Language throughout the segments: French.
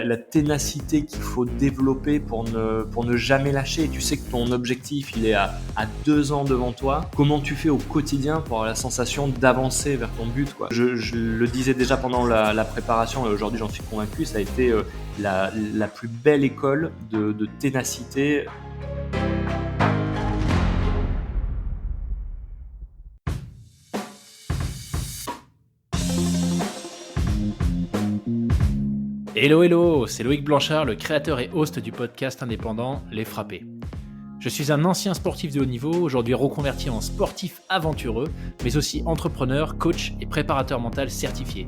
la ténacité qu'il faut développer pour ne jamais lâcher. Tu sais que ton objectif, il est à 2 ans devant toi. Comment tu fais au quotidien pour avoir la sensation d'avancer vers ton but, quoi. Je le disais déjà pendant la préparation, et aujourd'hui j'en suis convaincu, ça a été la plus belle école de ténacité. Hello, c'est Loïc Blanchard, le créateur et host du podcast indépendant Les Frappés. Je suis un ancien sportif de haut niveau, aujourd'hui reconverti en sportif aventureux, mais aussi entrepreneur, coach et préparateur mental certifié.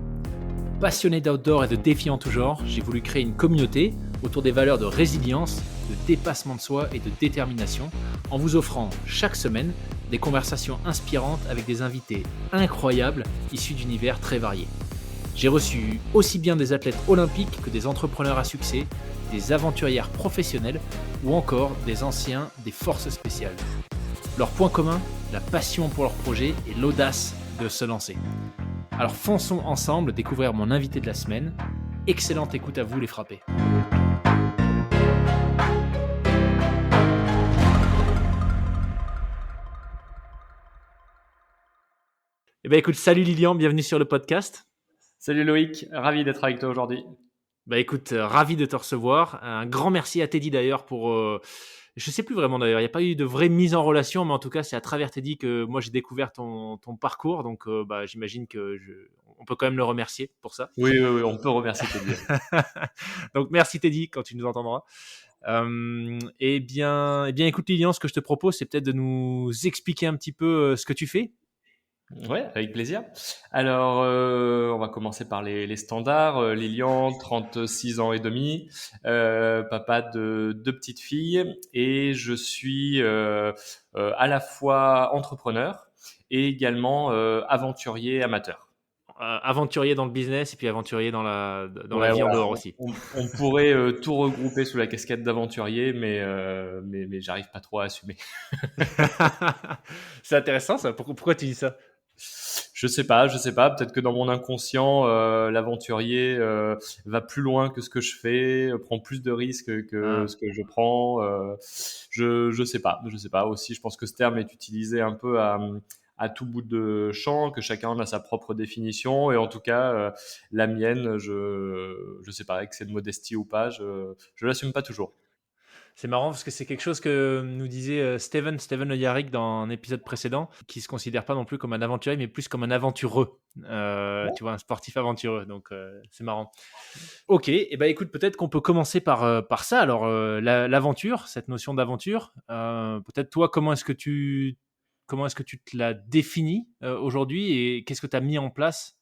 Passionné d'outdoor et de défis en tout genre, j'ai voulu créer une communauté autour des valeurs de résilience, de dépassement de soi et de détermination, en vous offrant chaque semaine des conversations inspirantes avec des invités incroyables issus d'univers très variés. J'ai reçu aussi bien des athlètes olympiques que des entrepreneurs à succès, des aventurières professionnelles ou encore des anciens des forces spéciales. Leur point commun, la passion pour leur projet et l'audace de se lancer. Alors fonçons ensemble découvrir mon invité de la semaine. Excellente écoute à vous les frappés. Eh bien écoute, salut Lilian, bienvenue sur le podcast. Salut Loïc, ravi d'être avec toi aujourd'hui. Bah écoute, ravi de te recevoir. Un grand merci à Teddy d'ailleurs pour... je sais plus vraiment d'ailleurs, il n'y a pas eu de vraie mise en relation, mais en tout cas c'est à travers Teddy que moi j'ai découvert ton parcours, donc j'imagine on peut quand même le remercier pour ça. Oui, on peut remercier Teddy. Donc merci Teddy quand tu nous entendras. Eh bien écoute Lilian, ce que je te propose c'est peut-être de nous expliquer un petit peu ce que tu fais. Ouais, avec plaisir. Alors, on va commencer par les standards. Lilian, 36 ans et demi, papa de 2 petites filles, et je suis à la fois entrepreneur et également aventurier amateur. Aventurier dans le business et puis aventurier dans la Ouais, vie en voilà. dehors aussi. On pourrait tout regrouper sous la casquette d'aventurier, mais j'arrive pas trop à assumer. C'est intéressant ça. Pourquoi tu dis ça? Je sais pas. Peut-être que dans mon inconscient, l'aventurier va plus loin que ce que je fais, prend plus de risques que ce que je prends. Je sais pas. Aussi, je pense que ce terme est utilisé un peu à tout bout de champ, que chacun en a sa propre définition. Et en tout cas, la mienne, je sais pas, excès de modestie ou pas, je l'assume pas toujours. C'est marrant parce que c'est quelque chose que nous disait Steven Le Yarrick dans un épisode précédent, qui se considère pas non plus comme un aventurier, mais plus comme un aventureux. Tu vois, un sportif aventureux. Donc, c'est marrant. Ok, et écoute, peut-être qu'on peut commencer par ça. Alors, l'aventure, cette notion d'aventure, peut-être toi, comment est-ce que tu te la définis aujourd'hui et qu'est-ce que tu as mis en place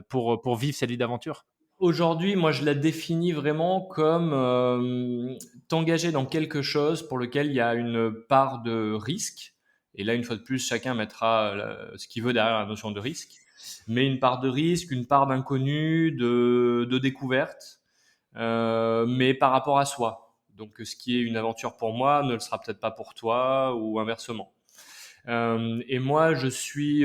pour vivre cette vie d'aventure? Aujourd'hui, moi, je la définis vraiment comme t'engager dans quelque chose pour lequel il y a une part de risque. Et là, une fois de plus, chacun mettra ce qu'il veut derrière la notion de risque. Mais une part de risque, une part d'inconnu, de découverte, mais par rapport à soi. Donc, ce qui est une aventure pour moi ne le sera peut-être pas pour toi ou inversement. Et moi, je suis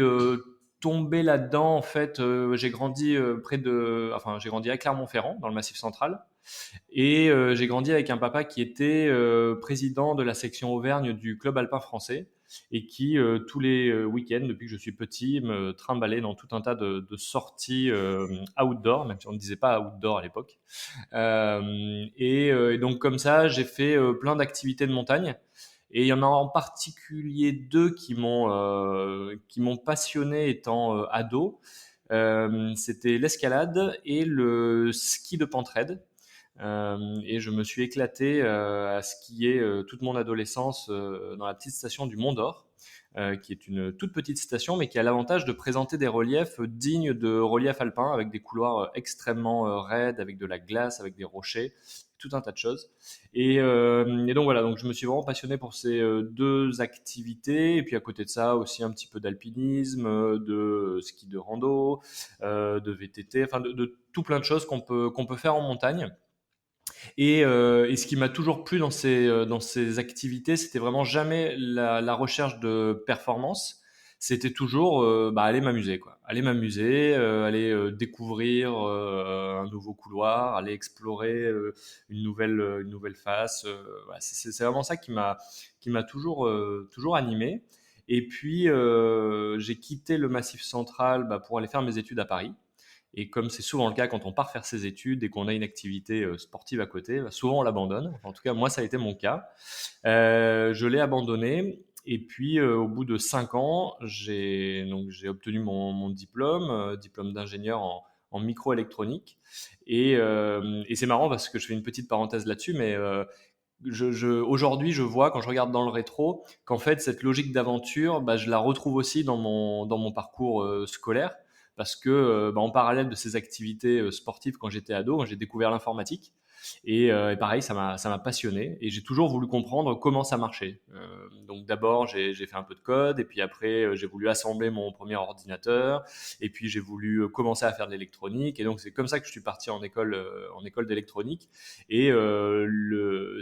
tombé là-dedans. En fait, j'ai grandi j'ai grandi à Clermont-Ferrand, dans le Massif Central, et j'ai grandi avec un papa qui était président de la section Auvergne du club alpin français et qui tous les week-ends, depuis que je suis petit, me trimballait dans tout un tas de sorties outdoor, même si on ne disait pas outdoor à l'époque. Et donc comme ça, j'ai fait plein d'activités de montagne. Et il y en a en particulier 2 qui m'ont passionné étant ado. C'était l'escalade et le ski de pentraide. Et je me suis éclaté à skier toute mon adolescence dans la petite station du Mont d'Or, qui est une toute petite station, mais qui a l'avantage de présenter des reliefs dignes de reliefs alpins, avec des couloirs extrêmement raides, avec de la glace, avec des rochers, tout un tas de choses. Et donc voilà, donc je me suis vraiment passionné pour ces 2 activités. Et puis à côté de ça, aussi un petit peu d'alpinisme, de ski de rando, de VTT, enfin de tout plein de choses qu'on peut faire en montagne. Et ce qui m'a toujours plu dans ces activités, c'était vraiment jamais la recherche de performance. C'était toujours aller m'amuser, quoi. aller m'amuser, aller découvrir un nouveau couloir, aller explorer une nouvelle face. Voilà, c'est vraiment ça qui m'a toujours animé. Et puis j'ai quitté le Massif Central pour aller faire mes études à Paris. Et comme c'est souvent le cas quand on part faire ses études et qu'on a une activité sportive à côté, souvent on l'abandonne. Enfin, en tout cas, moi, ça a été mon cas. Je l'ai abandonné. Et puis, au bout de 5 ans, j'ai obtenu mon diplôme, diplôme d'ingénieur en microélectronique. Et c'est marrant parce que je fais une petite parenthèse là-dessus, mais aujourd'hui, je vois quand je regarde dans le rétro qu'en fait, cette logique d'aventure, je la retrouve aussi dans mon parcours scolaire. Parce que, en parallèle de ces activités sportives, quand j'étais ado, j'ai découvert l'informatique. Et pareil, ça m'a passionné et j'ai toujours voulu comprendre comment ça marchait. Donc d'abord, j'ai fait un peu de code et puis après, j'ai voulu assembler mon premier ordinateur et puis j'ai voulu commencer à faire de l'électronique. Et donc c'est comme ça que je suis parti en école d'électronique. Et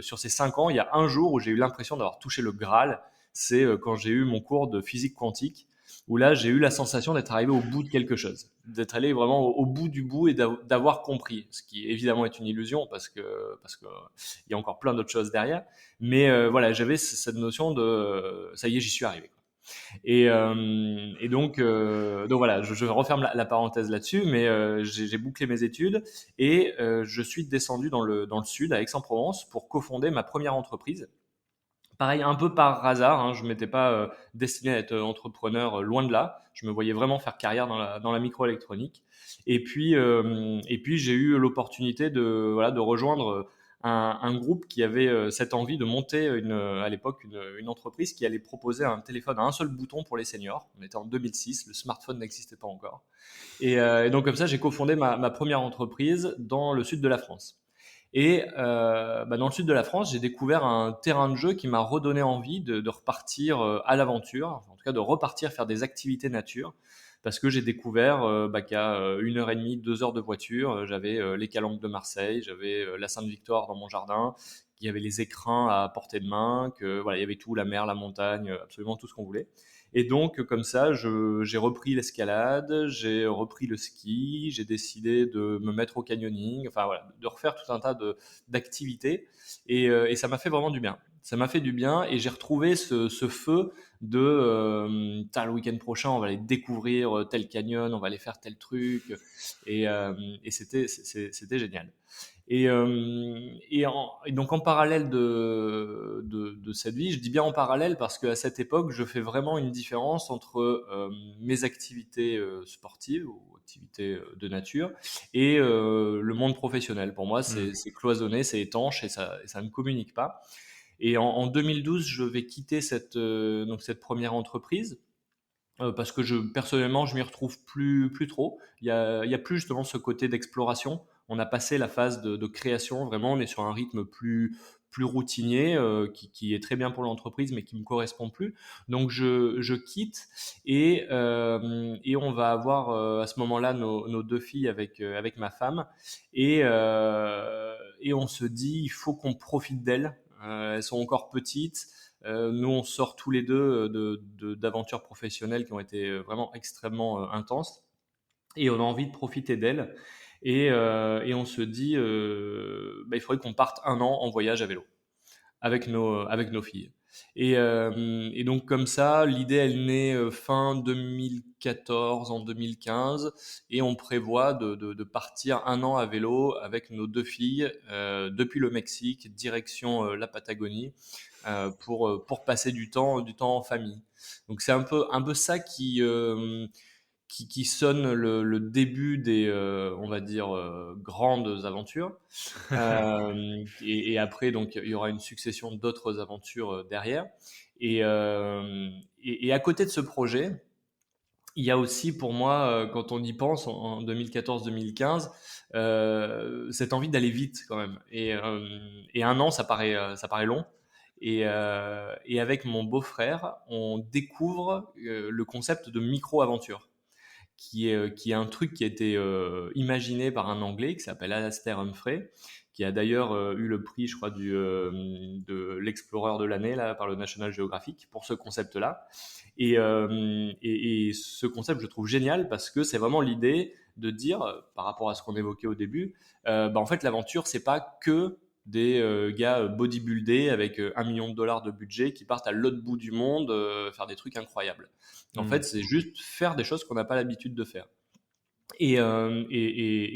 sur ces 5 ans, il y a un jour où j'ai eu l'impression d'avoir touché le Graal. C'est quand j'ai eu mon cours de physique quantique où là, j'ai eu la sensation d'être arrivé au bout de quelque chose, d'être allé vraiment au bout du bout et d'avoir compris, ce qui évidemment est une illusion parce que il y a encore plein d'autres choses derrière. Mais voilà, j'avais cette notion de ça y est, j'y suis arrivé. Donc voilà, je referme la parenthèse là-dessus, mais j'ai bouclé mes études et je suis descendu dans le sud, à Aix-en-Provence, pour cofonder ma première entreprise. Pareil, un peu par hasard, hein, je ne m'étais pas destiné à être entrepreneur, loin de là. Je me voyais vraiment faire carrière dans la microélectronique. Et puis j'ai eu l'opportunité voilà, de rejoindre un groupe qui avait cette envie de monter à l'époque une entreprise qui allait proposer un téléphone à un seul bouton pour les seniors. On était en 2006, le smartphone n'existait pas encore. Et donc comme ça, j'ai cofondé ma première entreprise dans le sud de la France. Et dans le sud de la France, j'ai découvert un terrain de jeu qui m'a redonné envie de repartir à l'aventure, enfin, en tout cas de repartir faire des activités nature, parce que j'ai découvert qu'à 1 heure et demie, 2 heures de voiture, j'avais les Calanques de Marseille, j'avais la Sainte-Victoire dans mon jardin, il y avait les écrins à portée de main, que voilà, il y avait tout, la mer, la montagne, absolument tout ce qu'on voulait. Et donc, comme ça, j'ai repris l'escalade, j'ai repris le ski, j'ai décidé de me mettre au canyoning, enfin voilà, de refaire tout un tas d'activités. Et ça m'a fait vraiment du bien. Ça m'a fait du bien et j'ai retrouvé ce feu de le week-end prochain, on va aller découvrir tel canyon, on va aller faire tel truc. Et c'était génial. Et donc en parallèle de cette vie, je dis bien en parallèle parce qu'à cette époque, je fais vraiment une différence entre mes activités sportives ou activités de nature et le monde professionnel. Pour moi, c'est cloisonné, c'est étanche et ça ne communique pas. Et en 2012, je vais quitter donc cette première entreprise parce que personnellement, je m'y retrouve plus trop. Il y a plus justement ce côté d'exploration. On a passé la phase de création. Vraiment, on est sur un rythme plus routinier qui est très bien pour l'entreprise, mais qui me correspond plus. Donc, je quitte et on va avoir à ce moment-là nos deux filles avec ma femme et on se dit il faut qu'on profite d'elles. Elles sont encore petites. Nous, on sort tous les deux d'aventures professionnelles qui ont été vraiment extrêmement intenses et on a envie de profiter d'elles. Et on se dit, il faudrait qu'on parte 1 an en voyage à vélo avec nos filles. Et donc comme ça, l'idée elle naît fin 2014, en 2015, et on prévoit de partir 1 an à vélo avec nos deux filles depuis le Mexique, direction la Patagonie, pour passer du temps en famille. Donc c'est un peu ça qui sonne le début des, on va dire, grandes aventures. Et après, donc, il y aura une succession d'autres aventures derrière. Et à côté de ce projet, il y a aussi pour moi, quand on y pense, en 2014-2015, cette envie d'aller vite quand même. Et 1 an, ça paraît long. Et avec mon beau-frère, on découvre le concept de micro-aventure qui est un truc qui a été imaginé par un Anglais qui s'appelle Alastair Humphrey, qui a d'ailleurs eu le prix, je crois, de l'explorer de l'année là, par le National Geographic pour ce concept-là. Et ce concept, je trouve génial parce que c'est vraiment l'idée de dire, par rapport à ce qu'on évoquait au début, en fait, l'aventure, c'est pas que des gars bodybuildés avec $1 million de budget qui partent à l'autre bout du monde faire des trucs incroyables. En fait, c'est juste faire des choses qu'on n'a pas l'habitude de faire. Et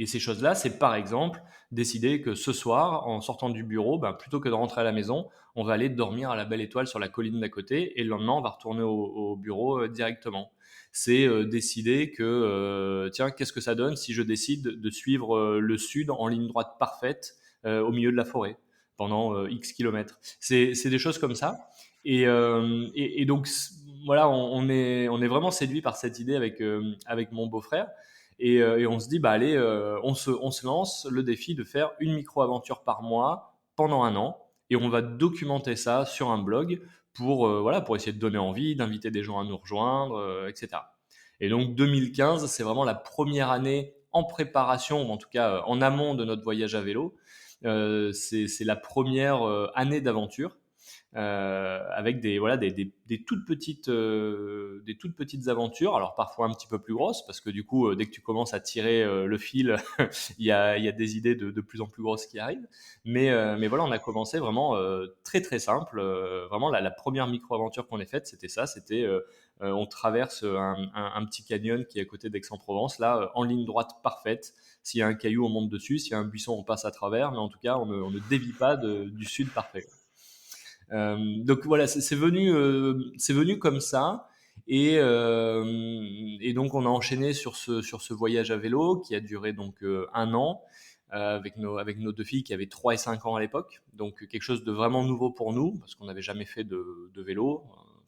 ces choses-là, c'est par exemple décider que ce soir, en sortant du bureau, plutôt que de rentrer à la maison, on va aller dormir à la Belle Étoile sur la colline d'à côté et le lendemain, on va retourner au bureau directement. C'est décider que, tiens, qu'est-ce que ça donne si je décide de suivre le sud en ligne droite parfaite au milieu de la forêt pendant X kilomètres. C'est des choses comme ça. Et donc, voilà, on est vraiment séduit par cette idée avec mon beau-frère. Et on se dit, allez, on se lance le défi de faire une micro-aventure par mois pendant 1 an. Et on va documenter ça sur un blog pour essayer de donner envie, d'inviter des gens à nous rejoindre, etc. Et donc 2015, c'est vraiment la première année en préparation, ou en tout cas en amont de notre voyage à vélo. C'est la première année d'aventure. Avec des toutes petites aventures, alors parfois un petit peu plus grosses parce que du coup dès que tu commences à tirer le fil il y a des idées de plus en plus grosses qui arrivent, mais voilà, on a commencé vraiment très très simple, vraiment la première micro-aventure qu'on ait faite c'était on traverse un petit canyon qui est à côté d'Aix-en-Provence là, en ligne droite parfaite. S'il y a un caillou, on monte dessus, s'il y a un buisson, on passe à travers, mais en tout cas on ne dévie pas du sud parfait. Donc voilà, c'est venu comme ça. Et donc on a enchaîné sur ce voyage à vélo qui a duré donc 1 an avec nos deux filles qui avaient 3 et 5 ans à l'époque. Donc quelque chose de vraiment nouveau pour nous parce qu'on n'avait jamais fait de vélo.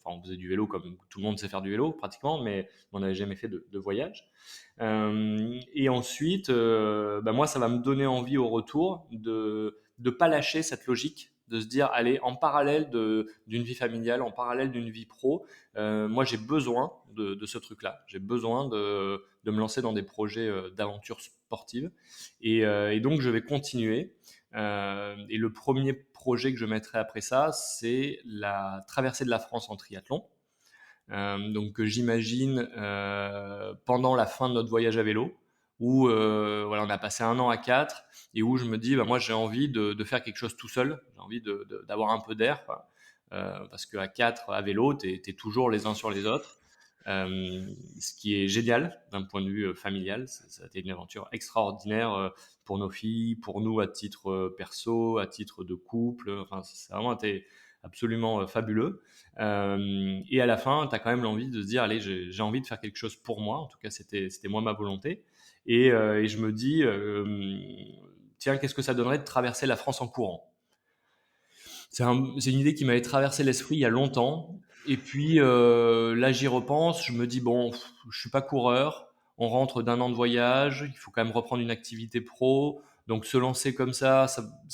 Enfin, on faisait du vélo comme tout le monde sait faire du vélo pratiquement, mais on n'avait jamais fait de voyage. Et ensuite, moi, ça va me donner envie au retour de ne pas lâcher cette logique de se dire, allez, en parallèle d'une vie familiale, en parallèle d'une vie pro, moi j'ai besoin de ce truc-là. J'ai besoin de me lancer dans des projets d'aventure sportive. Et donc je vais continuer. Et le premier projet que je mettrai après ça, c'est la traversée de la France en triathlon. Donc j'imagine pendant la fin de notre voyage à vélo, où voilà, on a passé 1 an à 4 et où je me dis, moi j'ai envie de faire quelque chose tout seul, j'ai envie d'avoir un peu d'air, quoi. Parce qu'à 4 à vélo, t'es toujours les uns sur les autres. Ce qui est génial d'un point de vue familial, ça a été une aventure extraordinaire pour nos filles, pour nous à titre perso, à titre de couple. Enfin, ça a vraiment été absolument fabuleux. Et à la fin, tu as quand même l'envie de se dire, allez, j'ai envie de faire quelque chose pour moi. En tout cas, c'était moi ma volonté. Et je me dis, tiens, qu'est-ce que ça donnerait de traverser la France en courant? C'est une idée qui m'avait traversé l'esprit il y a longtemps. Et puis là, j'y repense. Je me dis, bon, je suis pas coureur. On rentre d'1 an de voyage. Il faut quand même reprendre une activité pro. Donc se lancer comme ça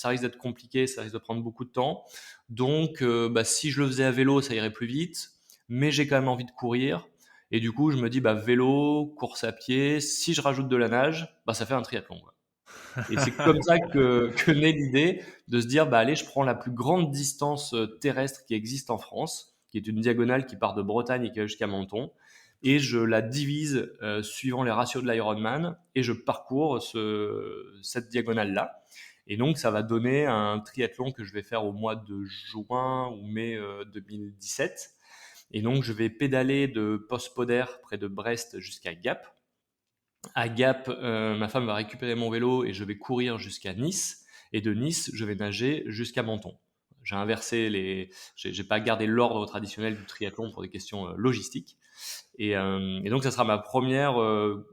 risque d'être compliqué. Ça risque de prendre beaucoup de temps. Donc si je le faisais à vélo, ça irait plus vite. Mais j'ai quand même envie de courir. Et du coup, je me dis, vélo, course à pied. Si je rajoute de la nage, ça fait un triathlon, quoi. Et c'est comme ça que naît l'idée de se dire, allez, je prends la plus grande distance terrestre qui existe en France, qui est une diagonale qui part de Bretagne et qui va jusqu'à Menton, et je la divise suivant les ratios de l'Ironman, et je parcours cette diagonale-là. Et donc, ça va donner un triathlon que je vais faire au mois de juin ou mai 2017. Et donc, je vais pédaler de Postpoder près de Brest jusqu'à Gap. À Gap, ma femme va récupérer mon vélo et je vais courir jusqu'à Nice. Et de Nice, je vais nager jusqu'à Menton. J'ai inversé j'ai pas gardé l'ordre traditionnel du triathlon pour des questions logistiques. Et donc, ça sera ma première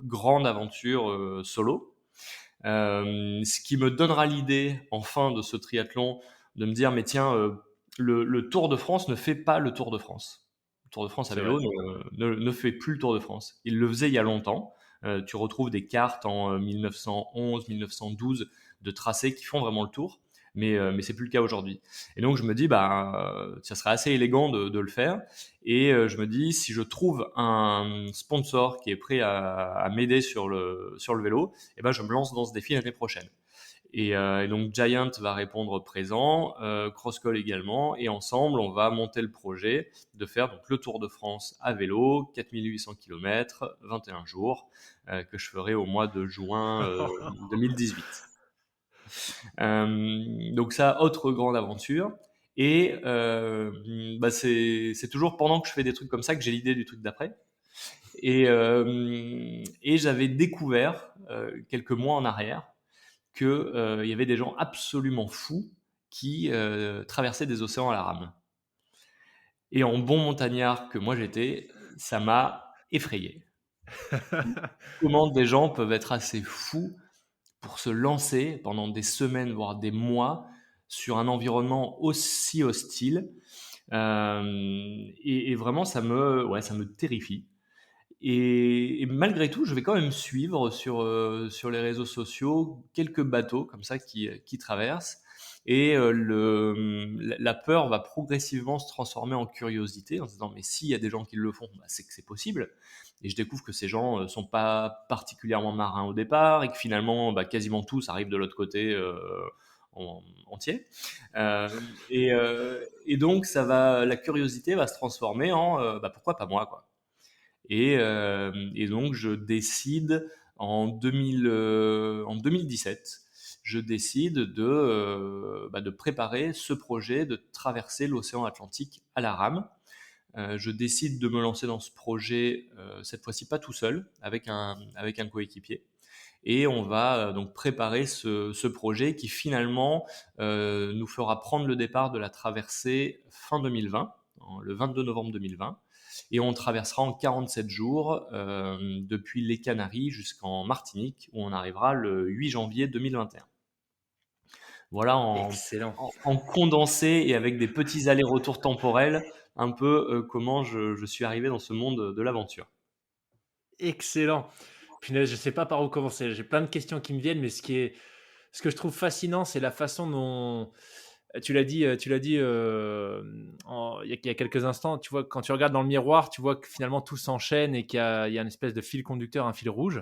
grande aventure solo. Ce qui me donnera l'idée, en fin de ce triathlon, de me dire, mais tiens, le Tour de France ne fait pas le Tour de France. Le Tour de France à vélo ne fait plus le Tour de France. Il le faisait il y a longtemps. Tu retrouves des cartes en 1911, 1912 de tracés qui font vraiment le tour. mais c'est plus le cas aujourd'hui. Et donc je me dis, ça serait assez élégant de le faire. Et je me dis, si je trouve un sponsor qui est prêt à m'aider sur le vélo, eh ben je me lance dans ce défi l'année prochaine. Et donc Giant va répondre présent, Crosscall également, et ensemble on va monter le projet de faire donc le Tour de France à vélo, 4800 km, 21 jours, que je ferai au mois de juin 2018. Donc ça, autre grande aventure. Et c'est toujours pendant que je fais des trucs comme ça que j'ai l'idée du truc d'après. Et j'avais découvert quelques mois en arrière que il y avait des gens absolument fous qui traversaient des océans à la rame. Et en bon montagnard que moi j'étais, ça m'a effrayé. Comment des gens peuvent être assez fous pour se lancer pendant des semaines, voire des mois, sur un environnement aussi hostile. Et vraiment, ça me terrifie. Et malgré tout, je vais quand même suivre sur les réseaux sociaux quelques bateaux comme ça qui traversent. Et la peur va progressivement se transformer en curiosité en se disant mais s'il y a des gens qui le font, c'est que c'est possible. Et je découvre que ces gens ne sont pas particulièrement marins au départ et que finalement quasiment tous arrivent de l'autre côté entier. Euh, et donc la curiosité va se transformer en pourquoi pas moi quoi. Et donc, je décide en 2017, je décide de préparer ce projet de traverser l'océan Atlantique à la rame. Je décide de me lancer dans ce projet, cette fois-ci pas tout seul, avec un coéquipier. Et on va donc préparer ce projet qui finalement nous fera prendre le départ de la traversée fin 2020, le 22 novembre 2020. Et on traversera en 47 jours depuis les Canaries jusqu'en Martinique, où on arrivera le 8 janvier 2021. Voilà Excellent. en condensé et avec des petits allers-retours temporels, un peu comment je suis arrivé dans ce monde de l'aventure. Excellent. Punaise, je sais pas par où commencer. J'ai plein de questions qui me viennent, mais ce que je trouve fascinant, c'est la façon dont tu l'as dit il y a quelques instants. Tu vois, quand tu regardes dans le miroir, tu vois que finalement tout s'enchaîne et il y a une espèce de fil conducteur, un fil rouge.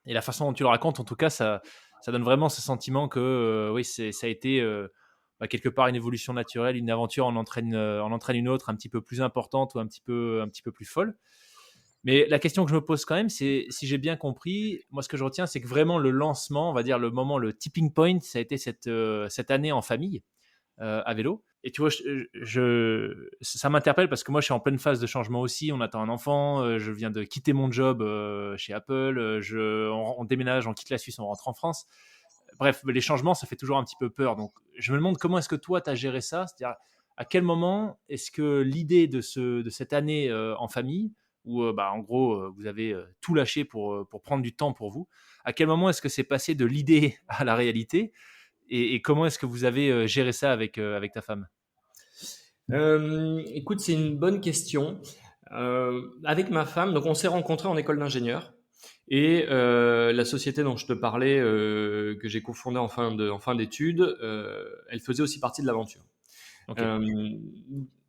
Et la façon dont tu le racontes, en tout cas, ça donne vraiment ce sentiment que oui, ça a été quelque part une évolution naturelle, une aventure en entraîne une autre, un petit peu plus importante ou un petit peu plus folle. Mais la question que je me pose quand même, c'est si j'ai bien compris, moi ce que je retiens, c'est que vraiment le lancement, on va dire le moment, le tipping point, ça a été cette année en famille à vélo. Et tu vois, ça m'interpelle parce que moi je suis en pleine phase de changement aussi. On attend un enfant, je viens de quitter mon job chez Apple, on déménage, on quitte la Suisse, on rentre en France. Bref, les changements, ça fait toujours un petit peu peur. Donc je me demande comment est-ce que toi tu as géré ça, c'est-à-dire à quel moment est-ce que l'idée de cette année en famille où en gros vous avez tout lâché pour prendre du temps pour vous. À quel moment est-ce que c'est passé de l'idée à la réalité et comment est-ce que vous avez géré ça avec ta femme? Écoute, c'est une bonne question. Avec ma femme, donc on s'est rencontrés en école d'ingénieur. Et la société dont je te parlais, que j'ai cofondée en fin d'études, elle faisait aussi partie de l'aventure. Ok. Euh,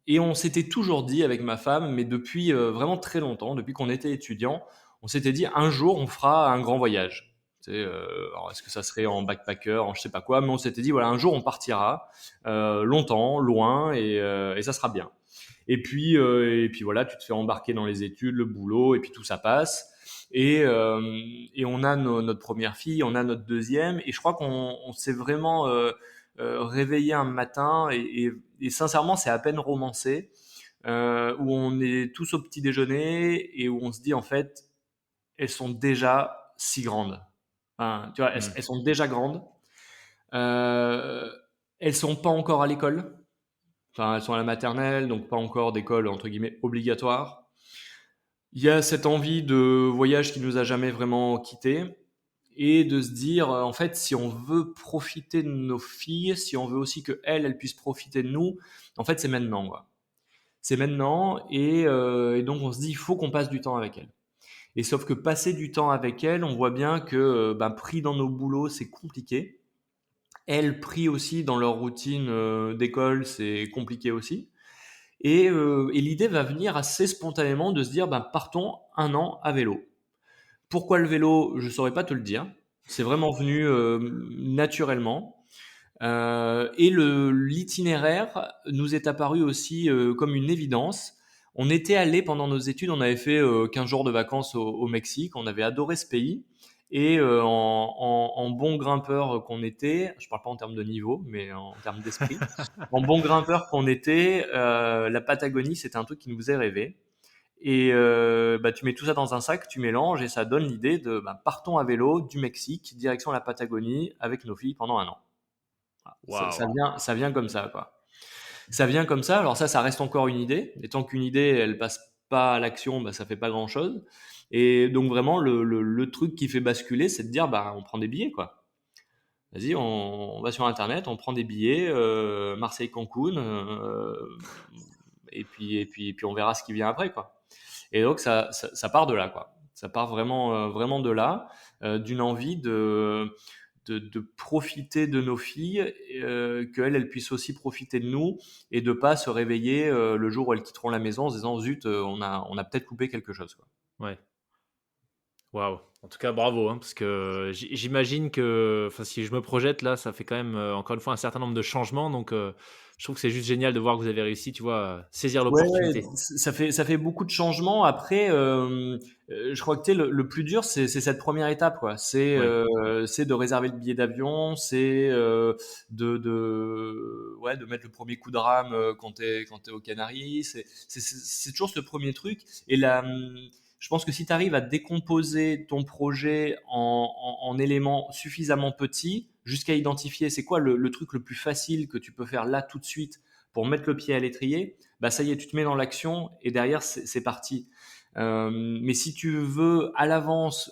et on s'était toujours dit avec ma femme, mais depuis vraiment très longtemps, depuis qu'on était étudiant, on s'était dit un jour on fera un grand voyage. Tu sais, alors est-ce que ça serait en backpacker, en je sais pas quoi, mais on s'était dit voilà un jour on partira longtemps, loin et ça sera bien. Et puis voilà, tu te fais embarquer dans les études, le boulot, et puis tout ça passe. Et on a notre première fille, on a notre deuxième, et je crois qu'on s'est vraiment réveillé un matin, et sincèrement, c'est à peine romancé, où on est tous au petit déjeuner et où on se dit en fait, elles sont déjà si grandes. Enfin, tu vois, Hmm. elles sont déjà grandes. Elles sont pas encore à l'école. Enfin, elles sont à la maternelle, donc pas encore d'école entre guillemets obligatoire. Il y a cette envie de voyage qui nous a jamais vraiment quittés et de se dire en fait si on veut profiter de nos filles, si on veut aussi que elles puissent profiter de nous, en fait c'est maintenant quoi. C'est maintenant et donc on se dit il faut qu'on passe du temps avec elles. Et sauf que passer du temps avec elles, on voit bien que pris dans nos boulots c'est compliqué. elles, pris aussi dans leur routine d'école, c'est compliqué aussi. Et l'idée va venir assez spontanément de se dire, partons un an à vélo. Pourquoi le vélo? Je saurais pas te le dire. C'est vraiment venu naturellement. Et l'itinéraire nous est apparu aussi comme une évidence. On était allé pendant nos études, on avait fait 15 jours de vacances au Mexique, on avait adoré ce pays. Et en bon grimpeur qu'on était, je parle pas en termes de niveau, mais en termes d'esprit, en bon grimpeur qu'on était, la Patagonie, c'était un truc qui nous faisait rêver. Et tu mets tout ça dans un sac, tu mélanges et ça donne l'idée de partons à vélo du Mexique, direction la Patagonie avec nos filles pendant un an. Voilà. Waouh. Ça vient comme ça, quoi. Ça vient comme ça. Alors ça reste encore une idée. Et tant qu'une idée, elle passe pas à l'action, ça fait pas grand-chose. Et donc vraiment, le truc qui fait basculer, c'est de dire, on prend des billets, quoi. Vas-y, on va sur Internet, on prend des billets, Marseille-Cancun, et puis on verra ce qui vient après, quoi. Et donc ça part de là, quoi. Ça part vraiment de là, d'une envie de profiter de nos filles, qu'elles elles puissent aussi profiter de nous et de pas se réveiller le jour où elles quitteront la maison en se disant zut, on a peut-être coupé quelque chose, quoi. Ouais. Waouh. En tout cas, bravo, hein, parce que j'imagine que, enfin, si je me projette là, ça fait quand même encore une fois un certain nombre de changements. Donc, je trouve que c'est juste génial de voir que vous avez réussi, tu vois, à saisir Ouais, ouais, l'opportunité. ça fait beaucoup de changements. Après, je crois que le plus dur, c'est cette première étape, quoi. Ouais. C'est de réserver le billet d'avion, c'est ouais, de mettre le premier coup de rame quand t'es aux Canaries. C'est toujours ce premier truc. Et là, je pense que si tu arrives à décomposer ton projet en éléments suffisamment petits, jusqu'à identifier c'est quoi le truc le plus facile que tu peux faire là tout de suite pour mettre le pied à l'étrier, ça y est, tu te mets dans l'action et derrière, c'est parti. Mais si tu veux à l'avance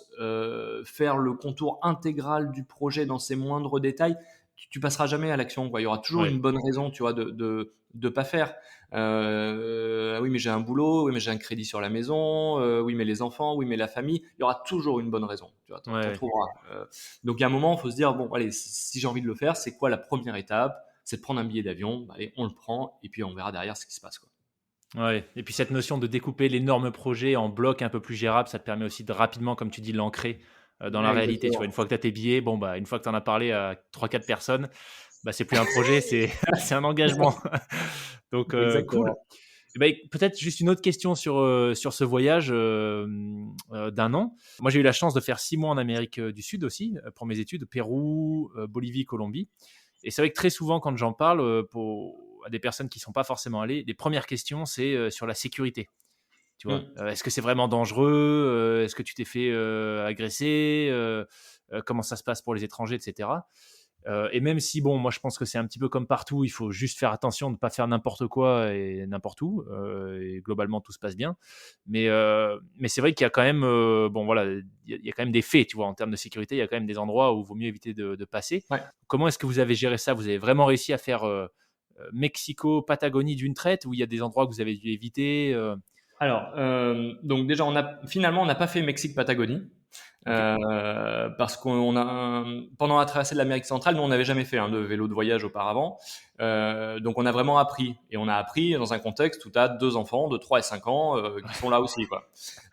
faire le contour intégral du projet dans ses moindres détails, tu passeras jamais à l'action, quoi. Il y aura toujours Ouais. une bonne raison, tu vois, de pas faire. Ah oui, mais j'ai un boulot, oui, mais j'ai un crédit sur la maison, oui, mais les enfants, oui, mais la famille. Il y aura toujours une bonne raison, tu vois, t'en Ouais. trouveras. Donc, il y a un moment, il faut se dire, bon, allez, si j'ai envie de le faire, c'est quoi la première étape? C'est de prendre un billet d'avion, allez, on le prend, et puis on verra derrière ce qui se passe, quoi. Ouais. Et puis cette notion de découper l'énorme projet en blocs un peu plus gérables, ça te permet aussi de rapidement, comme tu dis, l'ancrer dans la réalité. Tu vois, une Exactement. fois que tu as tes billets, bon, une fois que tu en as parlé à 3-4 personnes, c'est plus un projet, c'est c'est un engagement. Donc, cool. Exactement. Eh ben, peut-être juste une autre question sur ce voyage d'un an. Moi, j'ai eu la chance de faire 6 mois en Amérique du Sud aussi, pour mes études, Pérou, Bolivie, Colombie. Et c'est vrai que très souvent, quand j'en parle à des personnes qui ne sont pas forcément allées, les premières questions, c'est sur la sécurité. Tu vois, Mm. est-ce que c'est vraiment dangereux? Est-ce que tu t'es fait agresser? Comment ça se passe pour les étrangers, etc. Et même si, bon, moi je pense que c'est un petit peu comme partout, il faut juste faire attention de ne pas faire n'importe quoi et n'importe où, et globalement tout se passe bien. Mais c'est vrai qu'il y a quand même, bon voilà, il y a quand même des faits, tu vois, en termes de sécurité, il y a quand même des endroits où il vaut mieux éviter de passer. Ouais. Comment est-ce que vous avez géré ça? Vous avez vraiment réussi à faire Mexico, Patagonie d'une traite, ou il y a des endroits que vous avez dû éviter? Alors, donc déjà, finalement, on n'a pas fait Mexique-Patagonie. Ok. Parce qu'on a pendant la traversée de l'Amérique centrale, nous on n'avait jamais fait de vélo de voyage auparavant, donc on a vraiment appris, et on a appris dans un contexte où tu as 2 enfants de 3 et 5 ans qui sont là aussi, quoi.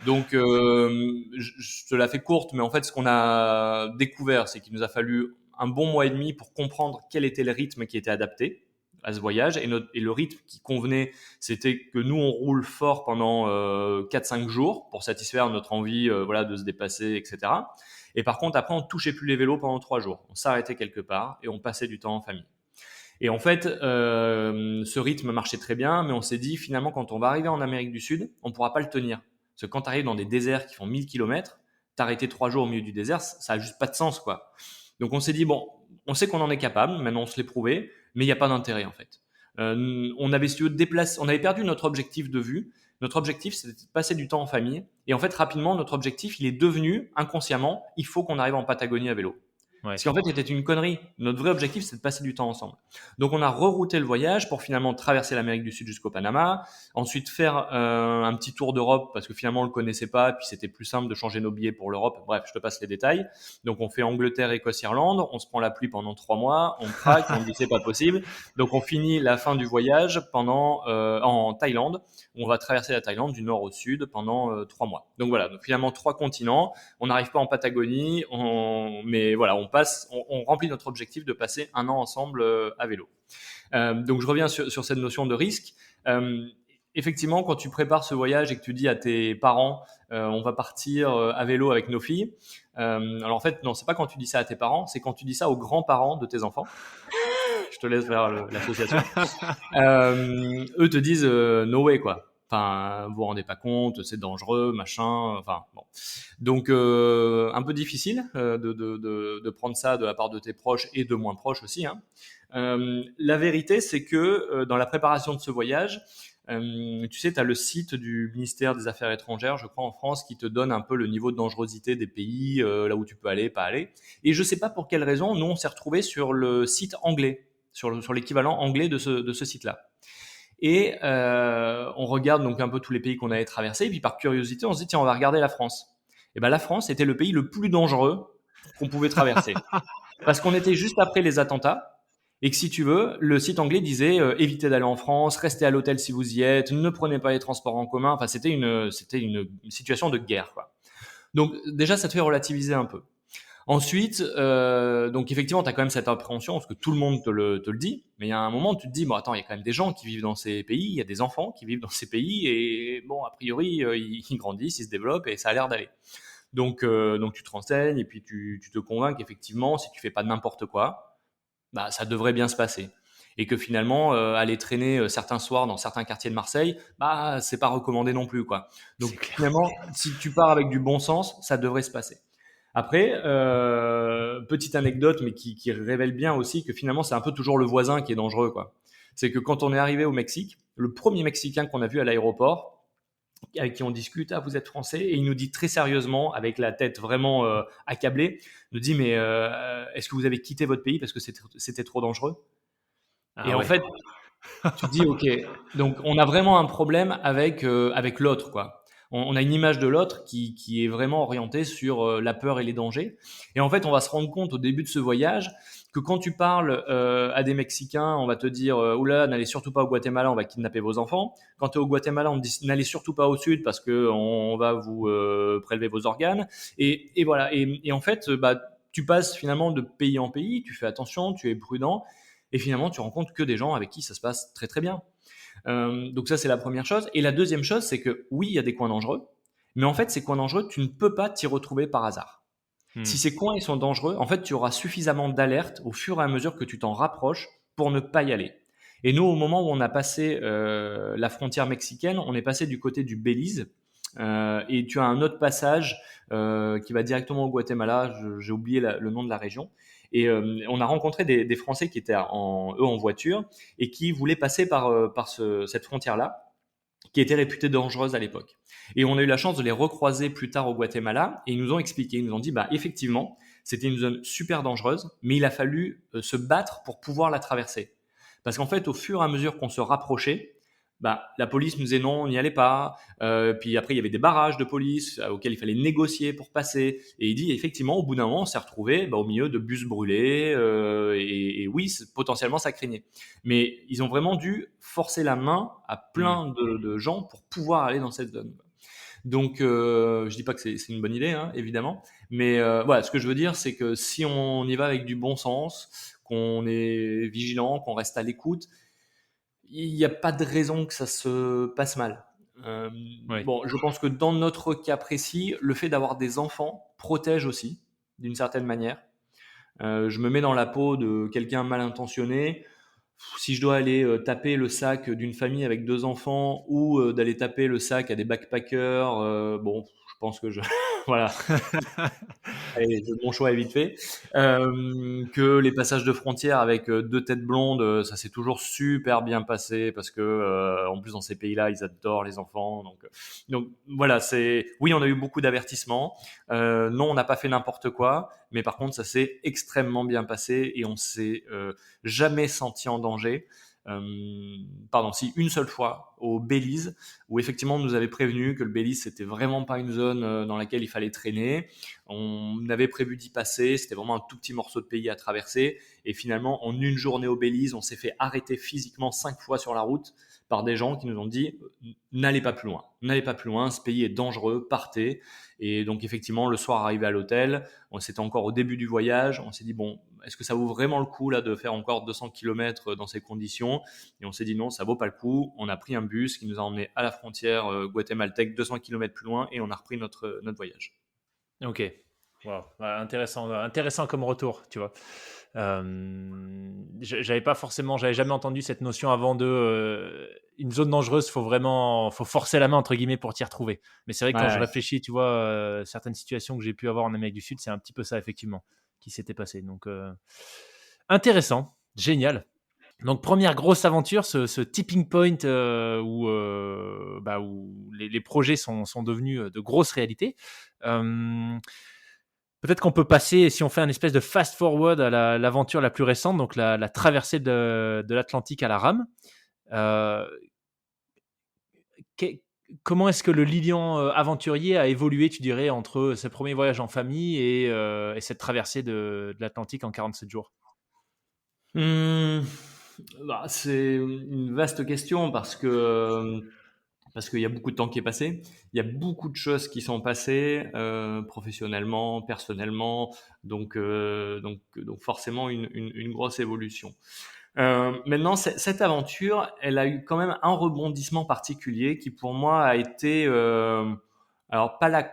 Donc je te la fais courte, mais en fait ce qu'on a découvert, c'est qu'il nous a fallu un bon mois et demi pour comprendre quel était le rythme qui était adapté à ce voyage, et le rythme qui convenait, c'était que nous on roule fort pendant 4-5 jours pour satisfaire notre envie voilà, de se dépasser, etc. Et par contre après on touchait plus les vélos pendant 3 jours, on s'arrêtait quelque part et on passait du temps en famille. Et en fait ce rythme marchait très bien, mais on s'est dit finalement quand on va arriver en Amérique du Sud, on pourra pas le tenir, parce que quand tu arrives dans des déserts qui font 1000 km, t'arrêter 3 jours au milieu du désert, ça a juste pas de sens, quoi. Donc on s'est dit bon, on sait qu'on en est capable, maintenant on se l'est prouvé, mais il n'y a pas d'intérêt en fait. On avait on avait perdu notre objectif de vue. Notre objectif, c'était de passer du temps en famille. Et en fait, rapidement, notre objectif, il est devenu inconsciemment, il faut qu'on arrive en Patagonie à vélo. Ouais. Ce qui en fait était une connerie. Notre vrai objectif, c'est de passer du temps ensemble. Donc on a rerouté le voyage pour finalement traverser l'Amérique du Sud jusqu'au Panama, ensuite faire un petit tour d'Europe parce que finalement on le connaissait pas, puis c'était plus simple de changer nos billets pour l'Europe. Bref, je te passe les détails. Donc on fait Angleterre, Écosse, Irlande, on se prend la pluie pendant 3 mois, on craque, on dit c'est pas possible. Donc on finit la fin du voyage en Thaïlande. On va traverser la Thaïlande du nord au sud pendant 3 mois. Donc voilà, donc finalement 3 continents. On n'arrive pas en Patagonie, mais voilà, on remplit notre objectif de passer un an ensemble à vélo. Donc je reviens sur cette notion de risque. Effectivement, quand tu prépares ce voyage et que tu dis à tes parents, on va partir à vélo avec nos filles. Alors en fait, non, c'est pas quand tu dis ça à tes parents, c'est quand tu dis ça aux grands-parents de tes enfants. Je te laisse faire l'association. Eux te disent no way quoi. Enfin, vous vous rendez pas compte, c'est dangereux, machin. Enfin bon. Donc un peu difficile de prendre ça de la part de tes proches et de moins proches aussi. Hein. La vérité, c'est que dans la préparation de ce voyage, tu sais, tu as le site du ministère des Affaires étrangères, je crois, en France, qui te donne un peu le niveau de dangerosité des pays, là où tu peux aller, pas aller. Et je sais pas pour quelle raison, nous, on s'est retrouvés sur le site anglais, sur l'équivalent anglais de ce site-là. Et on regarde donc un peu tous les pays qu'on avait traversés, et puis par curiosité, on se dit, tiens, on va regarder la France. Et ben la France était le pays le plus dangereux qu'on pouvait traverser. Parce qu'on était juste après les attentats, et que si tu veux, le site anglais disait évitez d'aller en France, restez à l'hôtel si vous y êtes, ne prenez pas les transports en commun. Enfin, c'était une situation de guerre, quoi. Donc déjà, ça te fait relativiser un peu. Ensuite, donc effectivement, tu as quand même cette appréhension parce que tout le monde te le dit, mais il y a un moment où tu te dis, bon attends, il y a quand même des gens qui vivent dans ces pays, il y a des enfants qui vivent dans ces pays, et bon, a priori, ils grandissent, ils se développent, et ça a l'air d'aller. Donc tu te renseignes, et puis tu te convaincs qu'effectivement, si tu fais pas n'importe quoi, bah, ça devrait bien se passer. Et que finalement, aller traîner certains soirs dans certains quartiers de Marseille, bah, c'est pas recommandé non plus, quoi. Donc finalement, si tu pars avec du bon sens, ça devrait se passer. Après, petite anecdote, mais qui révèle bien aussi que finalement, c'est un peu toujours le voisin qui est dangereux, quoi. C'est que quand on est arrivé au Mexique, le premier Mexicain qu'on a vu à l'aéroport, avec qui on discute, ah vous êtes français, et il nous dit très sérieusement, avec la tête vraiment accablée, nous dit mais est-ce que vous avez quitté votre pays parce que c'était trop dangereux? Ah Et en ouais. fait, tu te dis ok, donc on a vraiment un problème avec l'autre quoi. On a une image de l'autre qui est vraiment orientée sur la peur et les dangers. Et en fait, on va se rendre compte au début de ce voyage que quand tu parles à des Mexicains, on va te dire oula, n'allez surtout pas au Guatemala, on va kidnapper vos enfants. Quand tu es au Guatemala, on te dit n'allez surtout pas au sud parce que on va vous prélever vos organes. Et voilà. Et en fait, bah, tu passes finalement de pays en pays, tu fais attention, tu es prudent, et finalement, tu rencontres que des gens avec qui ça se passe très très bien. Donc ça, c'est la première chose. Et la deuxième chose, c'est que oui, il y a des coins dangereux, mais en fait, ces coins dangereux, tu ne peux pas t'y retrouver par hasard. Si ces coins ils sont dangereux, en fait, tu auras suffisamment d'alertes au fur et à mesure que tu t'en rapproches pour ne pas y aller. Et nous, au moment où on a passé la frontière mexicaine, on est passé du côté du Belize. Et tu as un autre passage qui va directement au Guatemala. J'ai oublié le nom de la région. Et on a rencontré des Français qui étaient eux en voiture et qui voulaient passer par cette frontière-là, qui était réputée dangereuse à l'époque. Et on a eu la chance de les recroiser plus tard au Guatemala, et ils nous ont expliqué, ils nous ont dit, bah effectivement, c'était une zone super dangereuse, mais il a fallu se battre pour pouvoir la traverser. Parce qu'en fait, au fur et à mesure qu'on se rapprochait, bah, la police nous disait non, on n'y allait pas. Puis après, il y avait des barrages de police auxquels il fallait négocier pour passer. Et il dit effectivement, au bout d'un moment, on s'est retrouvé au milieu de bus brûlés. Et oui, potentiellement, ça craignait. Mais ils ont vraiment dû forcer la main à plein de gens pour pouvoir aller dans cette zone. Donc, je dis pas que c'est une bonne idée, hein, évidemment. Mais voilà, ce que je veux dire, c'est que si on y va avec du bon sens, qu'on est vigilant, qu'on reste à l'écoute, il n'y a pas de raison que ça se passe mal. Ouais. Bon, je pense que dans notre cas précis, le fait d'avoir des enfants protège aussi, d'une certaine manière. Je me mets dans la peau de quelqu'un mal intentionné. Si je dois aller taper le sac d'une famille avec 2 enfants ou d'aller taper le sac à des backpackers, bon, je pense que voilà. Allez, mon choix est vite fait. Que les passages de frontières avec deux têtes blondes, ça s'est toujours super bien passé parce que en plus dans ces pays-là, ils adorent les enfants. Donc voilà, oui, on a eu beaucoup d'avertissements. Non, on n'a pas fait n'importe quoi, mais par contre, ça s'est extrêmement bien passé et on s'est jamais senti en danger. Pardon, si une seule fois au Belize, où effectivement on nous avait prévenu que le Belize c'était vraiment pas une zone dans laquelle il fallait traîner. On avait prévu d'y passer, c'était vraiment un tout petit morceau de pays à traverser. Et finalement, en une journée au Belize, on s'est fait arrêter physiquement 5 fois sur la route par des gens qui nous ont dit n'allez pas plus loin, n'allez pas plus loin, ce pays est dangereux, partez. Et donc effectivement, le soir arrivé à l'hôtel, c'était encore au début du voyage, on s'est dit bon, est-ce que ça vaut vraiment le coup là de faire encore 200 km dans ces conditions? Et on s'est dit non, ça vaut pas le coup. On a pris un bus qui nous a emmenés à la frontière guatémaltèque, 200 km plus loin, et on a repris notre voyage. Ok. Wow. Ouais, intéressant comme retour, tu vois. J'avais jamais entendu cette notion avant de une zone dangereuse. Faut forcer la main entre guillemets pour t'y retrouver. Mais c'est vrai que quand je réfléchis, tu vois, certaines situations que j'ai pu avoir en Amérique du Sud, c'est un petit peu ça effectivement qui s'était passé. Donc intéressant, génial. Donc première grosse aventure, ce tipping point où les projets sont devenus de grosses réalités. Peut-être qu'on peut passer, si on fait un espèce de fast-forward à l'aventure la plus récente, donc la traversée de l'Atlantique à la rame. Comment est-ce que le Lilian aventurier a évolué, tu dirais, entre ses premiers voyages en famille et cette traversée de l'Atlantique en 47 jours? C'est une vaste question parce qu'il y a beaucoup de temps qui est passé. Il y a beaucoup de choses qui sont passées professionnellement, personnellement, donc forcément une grosse évolution. Maintenant, cette aventure, elle a eu quand même un rebondissement particulier qui pour moi a été, alors pas la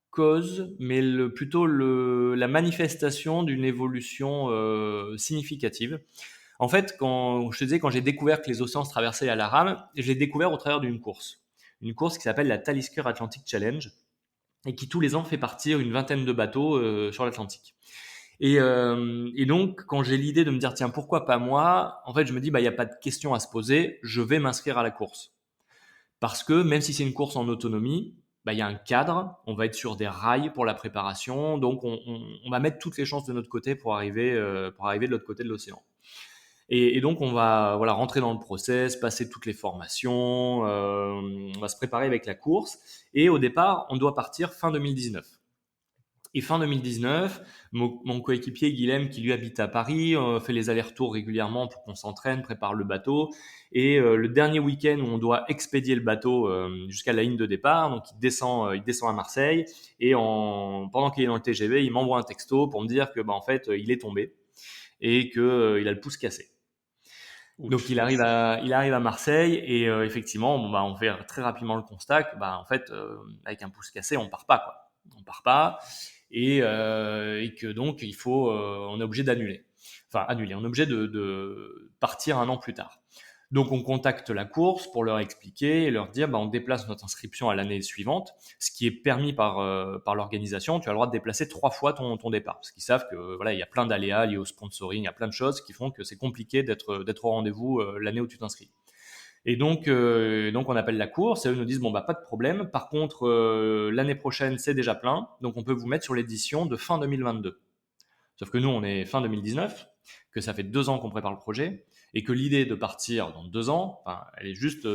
cause, mais plutôt la manifestation d'une évolution significative. En fait, quand je te disais, quand j'ai découvert que les océans se traversaient à la rame, je l'ai découvert au travers d'une course. Une course qui s'appelle la Talisker Atlantic Challenge et qui tous les ans fait partir une vingtaine de bateaux sur l'Atlantique. Et donc, quand j'ai l'idée de me dire, tiens, pourquoi pas moi? En fait, je me dis, bah, il n'y a pas de question à se poser, je vais m'inscrire à la course. Parce que même si c'est une course en autonomie, bah, il y a un cadre, on va être sur des rails pour la préparation, donc on va mettre toutes les chances de notre côté pour arriver de l'autre côté de l'océan. Et donc, on va rentrer dans le process, passer toutes les formations, on va se préparer avec la course. Et au départ, on doit partir fin 2019. Et fin 2019, mon coéquipier Guilhem, qui lui habite à Paris, fait les allers-retours régulièrement pour qu'on s'entraîne, prépare le bateau. Et le dernier week-end où on doit expédier le bateau jusqu'à la ligne de départ, donc il descend à Marseille. Et pendant qu'il est dans le TGV, il m'envoie un texto pour me dire que en fait, il est tombé et qu'il a le pouce cassé. Donc il arrive à Marseille et effectivement, on fait très rapidement le constat que en fait, avec un pouce cassé, on part pas quoi. On part pas et que donc on est obligé d'annuler. Enfin annuler, on est obligé de partir un an plus tard. Donc on contacte la course pour leur expliquer et leur dire on déplace notre inscription à l'année suivante, ce qui est permis par l'organisation. Tu as le droit de déplacer 3 fois ton départ, parce qu'ils savent que il y a plein d'aléas liés au sponsoring, il y a plein de choses qui font que c'est compliqué d'être au rendez-vous l'année où tu t'inscris. Et donc on appelle la course et eux nous disent pas de problème. Par contre l'année prochaine c'est déjà plein, donc on peut vous mettre sur l'édition de fin 2022. Sauf que nous on est fin 2019, que ça fait 2 ans qu'on prépare le projet et que l'idée de partir dans 2 ans, elle est juste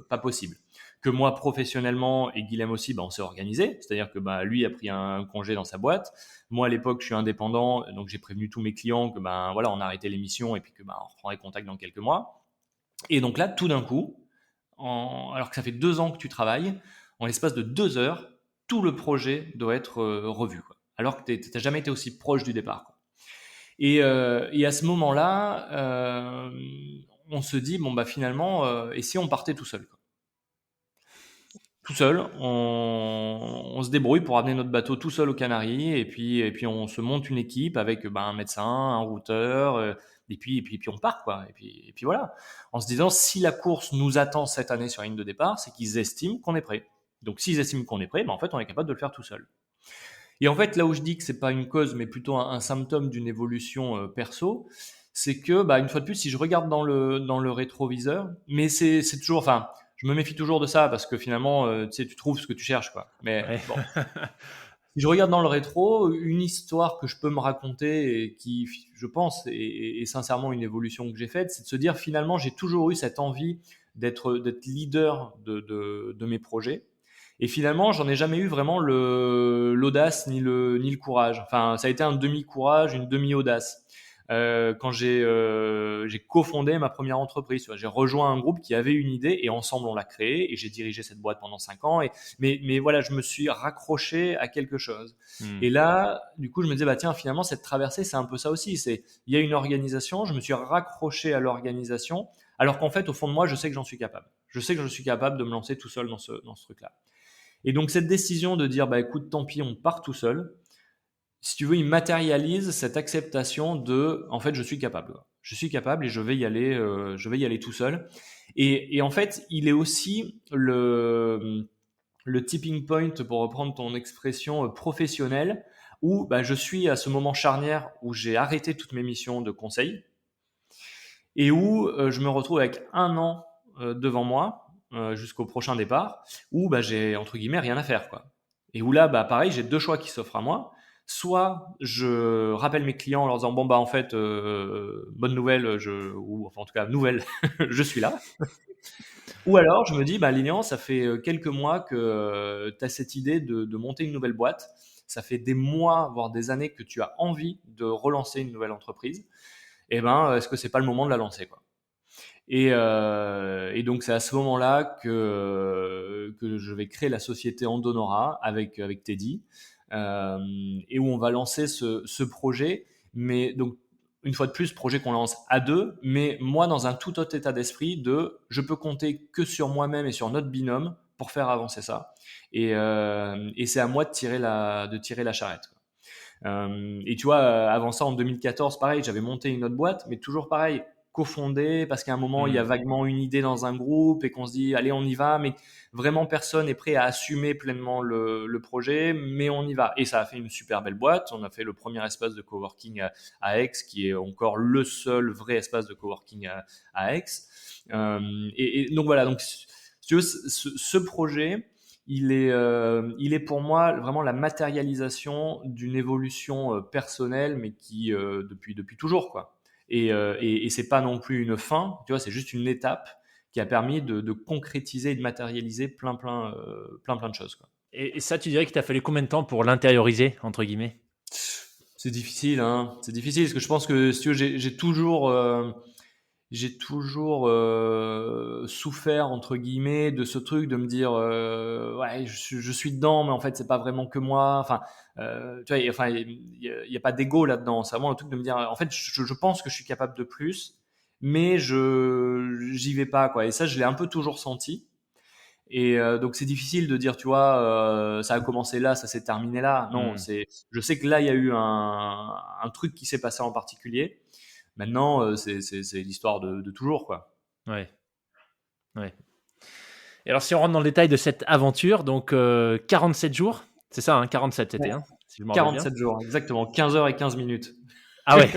pas possible. Que moi professionnellement et Guilhem aussi, on s'est organisé, c'est-à-dire que lui a pris un congé dans sa boîte. Moi à l'époque je suis indépendant, donc j'ai prévenu tous mes clients que on a arrêté l'émission et puis que on reprendrait contact dans quelques mois. Et donc là, tout d'un coup, alors que ça fait 2 ans que tu travailles, en l'espace de 2 heures, tout le projet doit être revu, quoi. Alors que tu n'as jamais été aussi proche du départ, quoi. Et à ce moment-là, on se dit, finalement, et si on partait tout seul, quoi. Tout seul, on se débrouille pour amener notre bateau tout seul aux Canaries, et puis on se monte une équipe avec un médecin, un routeur, et puis on part, quoi. Et puis voilà, en se disant, si la course nous attend cette année sur la ligne de départ, c'est qu'ils estiment qu'on est prêt. Donc s'ils estiment qu'on est prêt, en fait on est capable de le faire tout seul. Et en fait, là où je dis que c'est pas une cause, mais plutôt un symptôme d'une évolution perso, c'est que, bah, une fois de plus, si je regarde dans le rétroviseur, mais c'est toujours, enfin, je me méfie toujours de ça parce que finalement, tu sais, tu trouves ce que tu cherches, quoi. Mais Ouais. bon, si je regarde dans le rétro, une histoire que je peux me raconter et qui, je pense, est sincèrement une évolution que j'ai faite, c'est de se dire finalement, j'ai toujours eu cette envie d'être leader de mes projets. Et finalement, j'en ai jamais eu vraiment l'audace ni le courage. Enfin, ça a été un demi-courage, une demi-audace. Quand j'ai cofondé ma première entreprise, tu vois, j'ai rejoint un groupe qui avait une idée et ensemble on l'a créée et j'ai dirigé cette boîte pendant 5 ans. Mais voilà, je me suis raccroché à quelque chose. Hmm. Et là, du coup, je me disais, bah tiens, finalement, cette traversée, c'est un peu ça aussi. Il y a une organisation, je me suis raccroché à l'organisation, alors qu'en fait, au fond de moi, je sais que j'en suis capable. Je sais que je suis capable de me lancer tout seul dans ce truc-là. Et donc, cette décision de dire, bah écoute, tant pis, on part tout seul, si tu veux, il matérialise cette acceptation de, en fait, je suis capable. Je suis capable et je vais y aller tout seul. Et en fait, il est aussi le tipping point, pour reprendre ton expression professionnelle, où bah, je suis à ce moment charnière où j'ai arrêté toutes mes missions de conseil et où je me retrouve avec un an devant moi jusqu'au prochain départ, où bah, j'ai entre guillemets rien à faire, quoi. Et où là, bah, pareil, j'ai deux choix qui s'offrent à moi. Soit je rappelle mes clients en leur disant bon bah en fait bonne nouvelle, ou enfin en tout cas nouvelle, je suis là. Ou alors, je me dis, bah, Lilian, ça fait quelques mois que tu as cette idée de monter une nouvelle boîte. Ça fait des mois, voire des années que tu as envie de relancer une nouvelle entreprise. Eh ben, est-ce que c'est pas le moment de la lancer, quoi? Et donc, c'est à ce moment-là que je vais créer la société Andonora avec Teddy, euh, et où on va lancer ce projet. Mais donc, une fois de plus, projet qu'on lance à deux, mais moi dans un tout autre état d'esprit de je peux compter que sur moi-même et sur notre binôme pour faire avancer ça. Et c'est à moi de tirer la charrette, quoi. Et tu vois, avant ça, en 2014, pareil, j'avais monté une autre boîte, mais toujours pareil, cofondé, parce qu'à un moment, il y a Hmm. vaguement une idée dans un groupe et qu'on se dit, allez, on y va, mais vraiment personne n'est prêt à assumer pleinement le projet, mais on y va. Et ça a fait une super belle boîte. On a fait le premier espace de coworking à Aix, qui est encore le seul vrai espace de coworking à Aix. Et donc voilà, donc si tu veux, ce projet, il est pour moi vraiment la matérialisation d'une évolution personnelle, mais qui depuis toujours, quoi. Et c'est pas non plus une fin, tu vois, c'est juste une étape qui a permis de concrétiser et de matérialiser plein de choses, quoi. Et ça, tu dirais qu'il t'a fallu combien de temps pour l'intérioriser, entre guillemets? C'est difficile, hein. C'est difficile parce que je pense que si tu veux, j'ai toujours souffert entre guillemets de ce truc de me dire ouais je suis dedans mais en fait c'est pas vraiment que moi, enfin tu vois, enfin il y a pas d'ego là-dedans, c'est vraiment le truc de me dire en fait je pense que je suis capable de plus mais je j'y vais pas, quoi. Et ça je l'ai un peu toujours senti. Et donc c'est difficile de dire, tu vois, ça a commencé là, ça s'est terminé là. Non, Hmm. je sais que là il y a eu un truc qui s'est passé en particulier. Maintenant, c'est l'histoire de toujours, quoi. Ouais, ouais. Et alors, si on rentre dans le détail de cette aventure, donc 47 jours, c'est ça, hein, 47 Ouais. c'était, hein, si je me rappelle bien. 47 jours, exactement, 15 heures et 15 minutes. Ah ouais.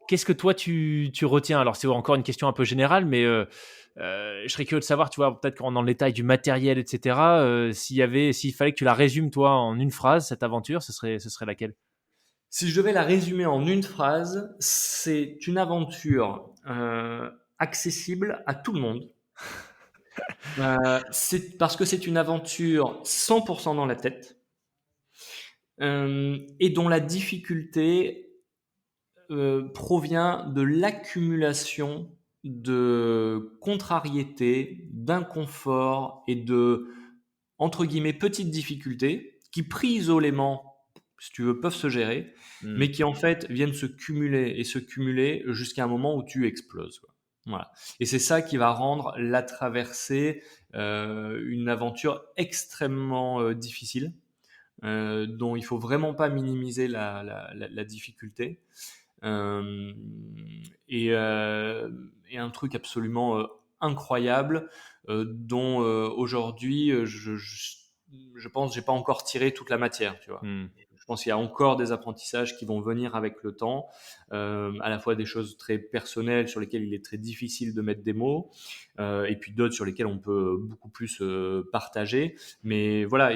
Qu'est-ce que toi tu retiens? Alors, c'est encore une question un peu générale, mais je serais curieux de savoir, tu vois, peut-être qu'on rentre dans le détail du matériel, et cetera, s'il fallait que tu la résumes, toi, en une phrase, cette aventure, ce serait laquelle? Si je devais la résumer en une phrase, c'est une aventure accessible à tout le monde. C'est parce que c'est une aventure 100% dans la tête, et dont la difficulté provient de l'accumulation de contrariétés, d'inconfort et de, entre guillemets, petites difficultés qui, pris isolément, si tu veux, peuvent se gérer, Mmh. mais qui en fait viennent se cumuler et se cumuler jusqu'à un moment où tu exploses, quoi. Voilà. Et c'est ça qui va rendre la traversée une aventure extrêmement difficile, dont il faut vraiment pas minimiser la difficulté. Euh, et un truc absolument incroyable dont aujourd'hui je pense, j'ai pas encore tiré toute la matière, tu vois. Hmm. Je pense qu'il y a encore des apprentissages qui vont venir avec le temps, à la fois des choses très personnelles sur lesquelles il est très difficile de mettre des mots, et puis d'autres sur lesquelles on peut beaucoup plus partager. Mais voilà,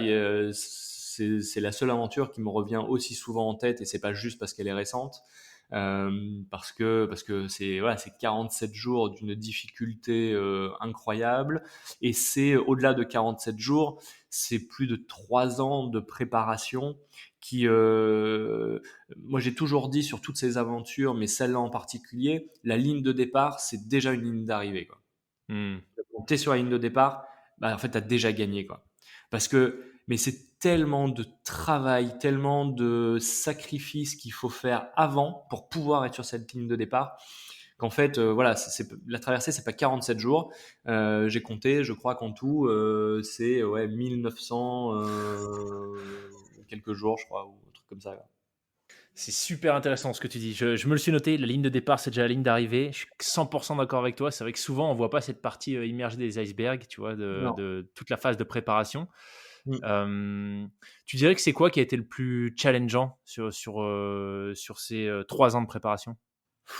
c'est la seule aventure qui me revient aussi souvent en tête, et c'est pas juste parce qu'elle est récente. Parce que c'est voilà, c'est 47 jours d'une difficulté incroyable, et c'est au-delà de 47 jours, c'est plus de 3 ans de préparation qui moi j'ai toujours dit sur toutes ces aventures, mais celle-là en particulier, la ligne de départ c'est déjà une ligne d'arrivée, quoi. Hmm. Quand tu es sur la ligne de départ, bah, en fait tu as déjà gagné, quoi. Parce que mais c'est tellement de travail, tellement de sacrifices qu'il faut faire avant pour pouvoir être sur cette ligne de départ, qu'en fait, voilà, la traversée, c'est pas 47 jours. J'ai compté, je crois qu'en tout, c'est ouais, 1900 quelques jours, je crois, ou un truc comme ça, là. C'est super intéressant ce que tu dis. Je me le suis noté, la ligne de départ, c'est déjà la ligne d'arrivée. Je suis 100% d'accord avec toi. C'est vrai que souvent, on voit pas cette partie immergée des icebergs, tu vois, Non. de toute la phase de préparation. Mm. Tu dirais que c'est quoi qui a été le plus challengeant sur ces 3 ans de préparation?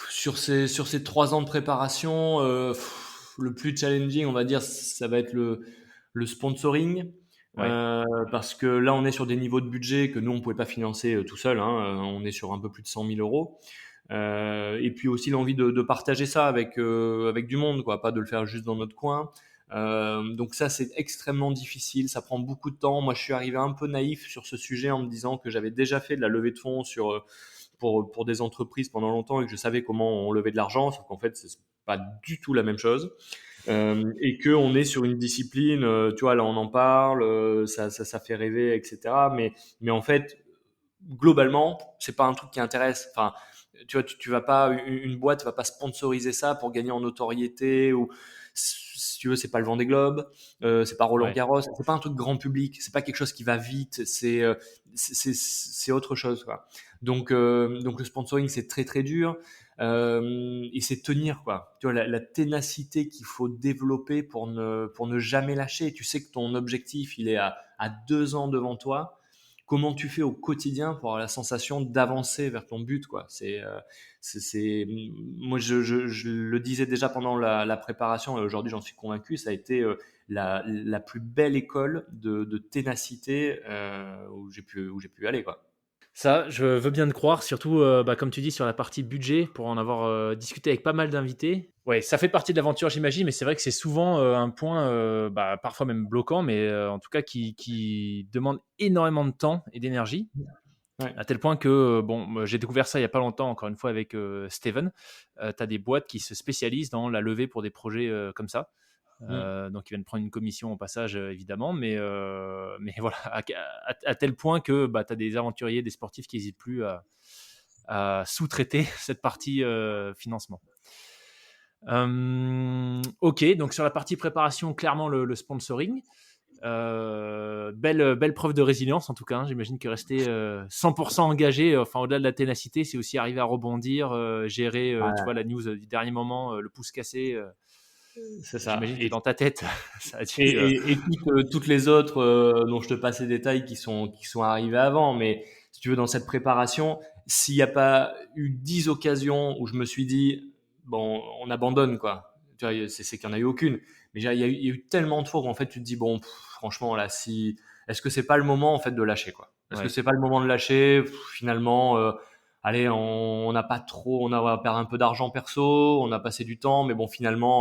Sur ces 3 ans de préparation, le plus challenging, on va dire, ça va être le sponsoring. Ouais, Parce que là, on est sur des niveaux de budget que nous, on pouvait pas financer tout seul, hein. On est sur un peu plus de 100 000 euros. Et puis aussi l'envie de partager ça avec du monde, quoi, pas de le faire juste dans notre coin. Donc ça, c'est extrêmement difficile, ça prend beaucoup de temps. Moi, je suis arrivé un peu naïf sur ce sujet en me disant que j'avais déjà fait de la levée de fonds pour des entreprises pendant longtemps, et que je savais comment on levait de l'argent, sauf qu'en fait, c'est pas du tout la même chose. Et que on est sur une discipline, tu vois, là on en parle, ça fait rêver, etc. Mais en fait, globalement, c'est pas un truc qui intéresse. Enfin, tu vois, tu vas pas, une boîte va pas sponsoriser ça pour gagner en notoriété, ou si tu veux, c'est pas le Vendée Globe, c'est pas Roland ouais. Garros, c'est pas un truc grand public, c'est pas quelque chose qui va vite, c'est autre chose, quoi. Donc le sponsoring c'est très très dur, et c'est tenir, quoi. Tu vois, la ténacité qu'il faut développer pour ne jamais lâcher. Tu sais que ton objectif il est à 2 ans devant toi. Comment tu fais au quotidien pour avoir la sensation d'avancer vers ton but, quoi. Moi, je le disais déjà pendant la préparation, et aujourd'hui j'en suis convaincu, ça a été la plus belle école de ténacité où j'ai pu aller, quoi. Ça, je veux bien te croire, surtout, comme tu dis, sur la partie budget, pour en avoir discuté avec pas mal d'invités. Ouais, ça fait partie de l'aventure, j'imagine, mais c'est vrai que c'est souvent un point, parfois même bloquant, mais en tout cas qui demande énormément de temps et d'énergie, Ouais. à tel point que, moi, j'ai découvert ça il y a pas longtemps, encore une fois, avec Steven. Tu as des boîtes qui se spécialisent dans la levée pour des projets comme ça. Mm. Donc ils viennent prendre une commission au passage, évidemment, mais voilà, à tel point que tu as des aventuriers, des sportifs qui n'hésitent plus à sous-traiter cette partie financement. Ok, donc sur la partie préparation, clairement le sponsoring. Belle preuve de résilience en tout cas, hein. J'imagine que rester 100% engagé, enfin au-delà de la ténacité, c'est aussi arriver à rebondir, gérer, tu vois, la news du dernier moment, le pouce cassé. C'est ça. J'imagine que dans ta tête, ça a Et, dû. et, et toutes les autres dont je te passe les détails qui sont arrivés avant, mais si tu veux, dans cette préparation, s'il n'y a pas eu 10 occasions où je me suis dit, bon, on abandonne, quoi. Tu vois, c'est qu'il n'y en a eu aucune. Mais il y a eu tellement de fois où en fait tu te dis, bon, franchement, là, est-ce que c'est pas le moment en fait de lâcher, quoi? Est-ce que Ouais, c'est pas le moment de lâcher? Finalement, allez, on n'a pas trop, on va perdre un peu d'argent perso, on a passé du temps, mais bon, finalement,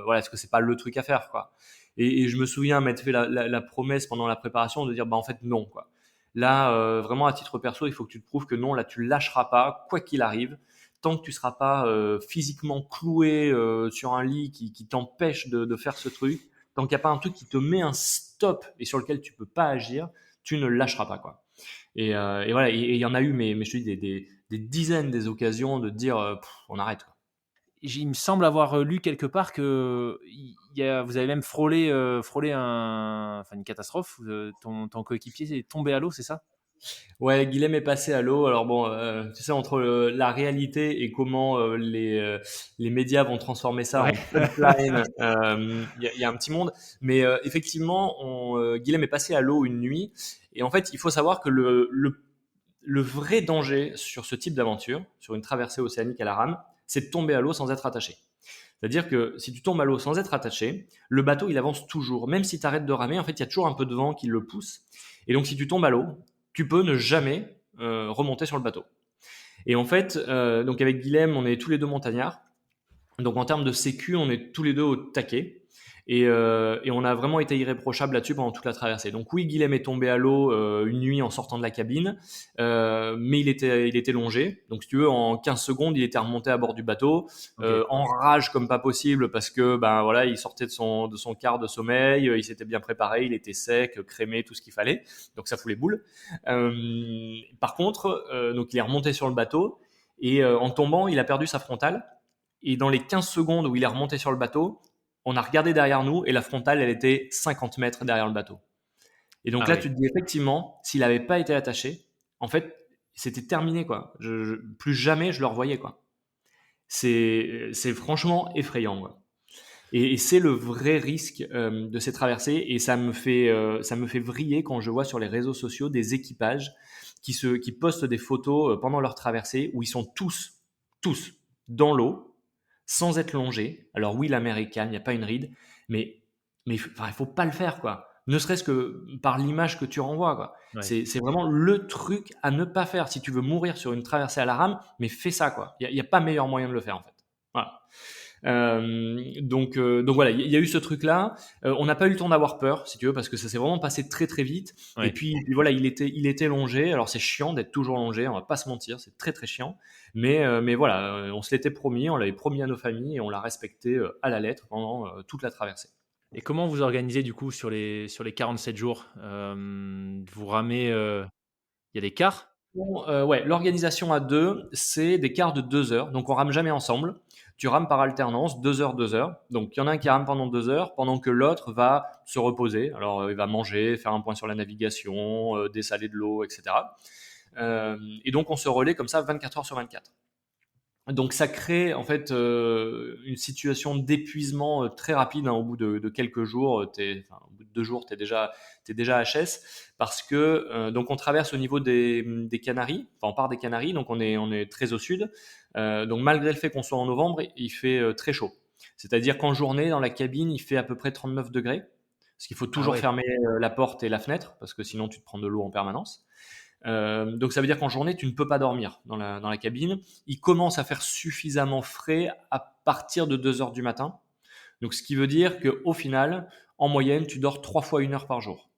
voilà, est-ce que c'est pas le truc à faire, quoi? Et je me souviens m'être fait la promesse pendant la préparation de dire, bah en fait non, quoi. Là, vraiment à titre perso, il faut que tu te prouves que non, là tu lâcheras pas, quoi qu'il arrive, tant que tu seras pas physiquement cloué sur un lit qui t'empêche de faire ce truc, tant qu'il n'y a pas un truc qui te met un stop et sur lequel tu peux pas agir, tu ne lâcheras pas, quoi. Et voilà, et il y en a eu, mais je te dis des dizaines des occasions de dire on arrête, quoi. il me semble avoir lu quelque part que vous avez même frôlé une catastrophe. Ton coéquipier est tombé à l'eau, c'est ça? Ouais, Guilhem est passé à l'eau. Alors bon, tu sais, entre la réalité et comment les médias vont transformer ça Ouais. en punchline, il y a un petit monde. Mais effectivement, Guilhem est passé à l'eau une nuit. Et en fait, il faut savoir que le vrai danger sur ce type d'aventure, sur une traversée océanique à la rame, c'est de tomber à l'eau sans être attaché. C'est-à-dire que si tu tombes à l'eau sans être attaché, le bateau il avance toujours. Même si tu arrêtes de ramer, en fait, il y a toujours un peu de vent qui le pousse. Et donc, si tu tombes à l'eau, tu peux ne jamais remonter sur le bateau. Et en fait, donc avec Guilhem, on est tous les deux montagnards. Donc en termes de sécu, on est tous les deux au taquet. Et on a vraiment été irréprochables là-dessus pendant toute la traversée. Donc oui, Guilhem est tombé à l'eau une nuit en sortant de la cabine, mais il était longé. Donc si tu veux, en 15 secondes, il était remonté à bord du bateau, Ok. en rage comme pas possible parce que ben voilà, il sortait de son quart de sommeil, il s'était bien préparé, il était sec, crémé, tout ce qu'il fallait. Donc ça fout les boules. Par contre, donc il est remonté sur le bateau et en tombant, il a perdu sa frontale. Et dans les 15 secondes où il est remonté sur le bateau, on a regardé derrière nous et la frontale, elle était 50 mètres derrière le bateau. Et donc Ah là, oui. tu te dis effectivement, s'il n'avait pas été attaché, en fait, c'était terminé, quoi. Plus jamais je le revoyais, quoi. C'est franchement effrayant, quoi. Et c'est le vrai risque de ces traversées. Et ça me fait vriller quand je vois sur les réseaux sociaux des équipages qui postent des photos pendant leur traversée où ils sont tous dans l'eau, sans être longés. Alors oui, la mer est calme, il n'y a pas une ride, mais enfin, il faut pas le faire, quoi. Ne serait-ce que par l'image que tu renvoies, quoi. Ouais. C'est vraiment le truc à ne pas faire. Si tu veux mourir sur une traversée à la rame, mais fais ça, quoi. Il y a pas meilleur moyen de le faire, en fait. Voilà. Donc voilà, il y a eu ce truc-là. On n'a pas eu le temps d'avoir peur, si tu veux, parce que ça s'est vraiment passé très très vite. Et Ouais. puis voilà, il était longé. Alors c'est chiant d'être toujours longé, on va pas se mentir, c'est très très chiant. Mais voilà, on se l'était promis, on l'avait promis à nos familles et on l'a respecté à la lettre pendant toute la traversée. Et comment vous organisez du coup sur les 47 jours? Vous ramez, il y a des quarts? Bon, ouais, l'organisation à deux, c'est des quarts de 2 heures. Donc, on rame jamais ensemble. Tu rames par alternance, 2 heures, 2 heures. Donc, il y en a un qui rame pendant 2 heures, pendant que l'autre va se reposer. Alors, il va manger, faire un point sur la navigation, dessaler de l'eau, etc. Et donc, on se relaie comme ça 24 heures sur 24. Donc ça crée en fait une situation d'épuisement très rapide, hein. Au bout de quelques jours, au bout de 2 jours, t'es déjà HS parce que donc on traverse au niveau des Canaries, enfin on part des Canaries, donc on est très au sud. Donc malgré le fait qu'on soit en novembre, il fait très chaud. C'est-à-dire qu'en journée, dans la cabine, il fait à peu près 39 degrés, parce qu'il faut Ah toujours ouais. fermer la porte et la fenêtre, parce que sinon tu te prends de l'eau en permanence. Donc ça veut dire qu'en journée, tu ne peux pas dormir dans la cabine. Il commence à faire suffisamment frais à partir de 2 heures du matin. Donc ce qui veut dire qu'au final, en moyenne, tu dors 3 fois 1 heure par jour.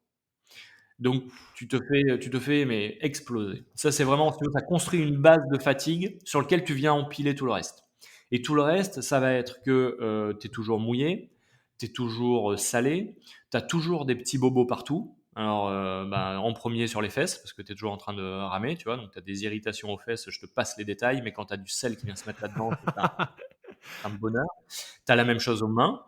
Donc tu te fais mais exploser. Ça c'est vraiment, si tu veux, ça construit une base de fatigue sur lequel tu viens empiler tout le reste. Et tout le reste, ça va être que tu es toujours mouillé, tu es toujours salé, tu as toujours des petits bobos partout. Alors, bah, en premier sur les fesses, parce que tu es toujours en train de ramer, tu vois, donc tu as des irritations aux fesses, je te passe les détails, mais quand tu as du sel qui vient se mettre là-dedans, c'est un bonheur. Tu as la même chose aux mains.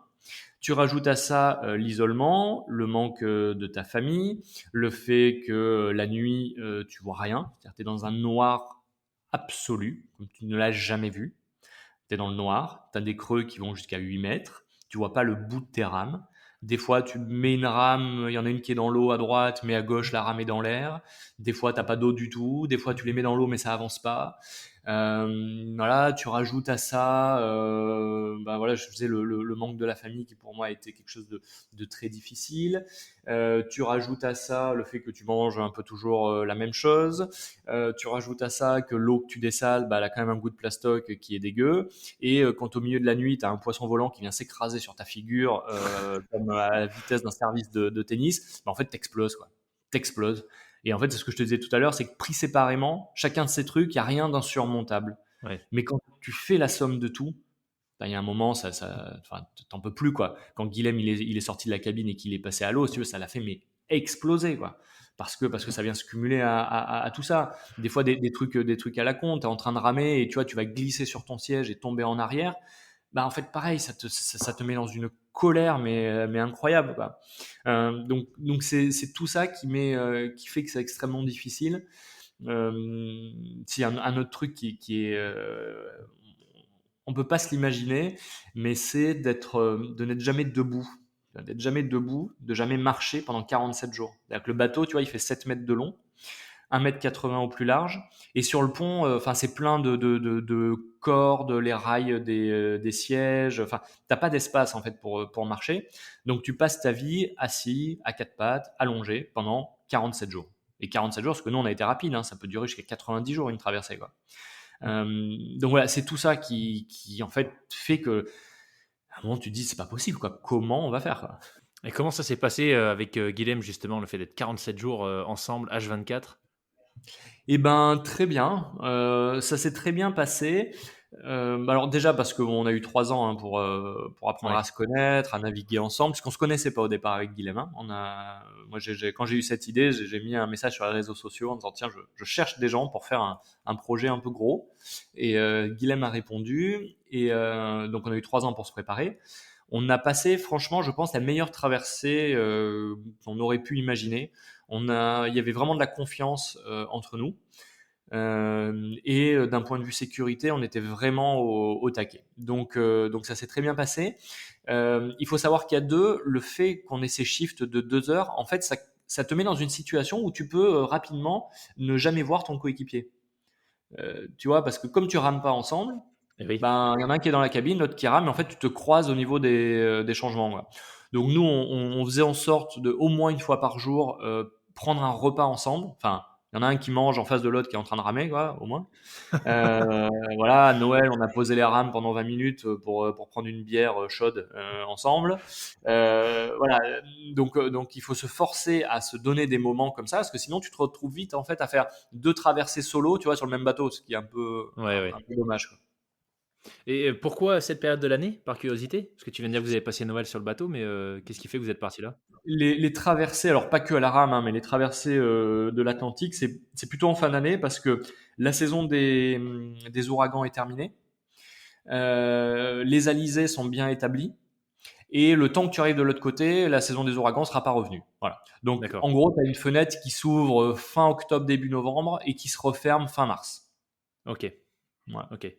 Tu rajoutes à ça l'isolement, le manque de ta famille, le fait que la nuit, tu vois rien, c'est-à-dire tu es dans un noir absolu, comme tu ne l'as jamais vu. Tu es dans le noir, tu as des creux qui vont jusqu'à 8 mètres, tu vois pas le bout de tes rames. Des fois, tu mets une rame, il y en a une qui est dans l'eau à droite, mais à gauche, la rame est dans l'air. Des fois, t'as pas d'eau du tout. Des fois, tu les mets dans l'eau, mais ça avance pas. Voilà, tu rajoutes à ça, bah voilà, je faisais le manque de la famille qui pour moi a été quelque chose de très difficile. Tu rajoutes à ça le fait que tu manges un peu toujours la même chose. Tu rajoutes à ça que l'eau que tu dessales, bah, elle a quand même un goût de plastoc qui est dégueu. Et quand au milieu de la nuit, tu as un poisson volant qui vient s'écraser sur ta figure comme à la vitesse d'un service de tennis, bah, en fait, t'exploses, quoi. T'exploses. Et en fait, c'est ce que je te disais tout à l'heure, c'est que pris séparément, chacun de ces trucs, il n'y a rien d'insurmontable. Ouais. Mais quand tu fais la somme de tout, bah, il y a un moment, enfin, t'en peux plus, quoi. Quand Guilhem il est sorti de la cabine et qu'il est passé à l'eau, si tu veux, ça l'a fait mais exploser, quoi. Parce que ça vient se cumuler à tout ça. Des fois, des trucs à la con, tu es en train de ramer et tu vois, tu vas glisser sur ton siège et tomber en arrière. en fait, pareil, ça te met dans une colère, mais incroyable, quoi. Donc c'est tout ça qui fait que c'est extrêmement difficile. Si un autre truc qui est, on peut pas se l'imaginer, mais c'est de n'être jamais debout, de jamais marcher pendant 47 jours. C'est-à-dire que le bateau, tu vois, il fait 7 mètres de long, 1,80 m au plus large. Et sur le pont, c'est plein de cordes, les rails des sièges. Enfin, t'as pas d'espace en fait pour marcher. Donc tu passes ta vie assis, à quatre pattes, allongé pendant 47 jours. Et 47 jours, parce que nous on a été rapide, hein, ça peut durer jusqu'à 90 jours une traversée, quoi. Donc voilà, c'est tout ça qui en fait que à un moment tu te dis c'est pas possible, quoi. Comment on va faire, quoi. Et comment ça s'est passé avec Guilhem, justement, le fait d'être 47 jours ensemble, H24? Eh ben très bien, ça s'est très bien passé. Alors déjà parce qu'on a eu 3 ans, hein, pour apprendre Ouais. à se connaître, à naviguer ensemble, parce qu'on se connaissait pas au départ avec Guilhem, hein. Moi quand j'ai eu cette idée, j'ai mis un message sur les réseaux sociaux en disant tiens je cherche des gens pour faire un projet un peu gros, et Guilhem a répondu, et donc on a eu 3 ans pour se préparer. On a passé, franchement, je pense, la meilleure traversée qu'on aurait pu imaginer. Il y avait vraiment de la confiance entre nous. Et d'un point de vue sécurité, on était vraiment au taquet. Donc ça s'est très bien passé. Il faut savoir qu'il y a le fait qu'on ait ces shifts de 2 heures, en fait, ça te met dans une situation où tu peux rapidement ne jamais voir ton coéquipier. Tu vois, parce que comme tu rames pas ensemble, Eh oui. il y en a un qui est dans la cabine, l'autre qui rame, mais en fait, tu te croises au niveau des changements, quoi. Donc nous, on faisait en sorte de au moins une fois par jour prendre un repas ensemble. Enfin, il y en a un qui mange en face de l'autre qui est en train de ramer, quoi, au moins. Voilà, à Noël, on a posé les rames pendant 20 minutes pour prendre une bière chaude ensemble. Voilà, donc il faut se forcer à se donner des moments comme ça, parce que sinon tu te retrouves vite en fait à faire 2 traversées solo, tu vois, sur le même bateau, ce qui est Ouais, un ouais. peu dommage, quoi. Et pourquoi cette période de l'année, par curiosité? Parce que tu viens de dire que vous avez passé Noël sur le bateau, mais qu'est-ce qui fait que vous êtes partis là? Les traversées, alors pas que à la rame, hein, mais les traversées de l'Atlantique, c'est plutôt en fin d'année parce que la saison des ouragans est terminée. Les alizés sont bien établis. Et le temps que tu arrives de l'autre côté, la saison des ouragans sera pas revenue. Voilà. Donc, D'accord. en gros, tu as une fenêtre qui s'ouvre fin octobre, début novembre et qui se referme fin mars. Ok. Voilà. Ok.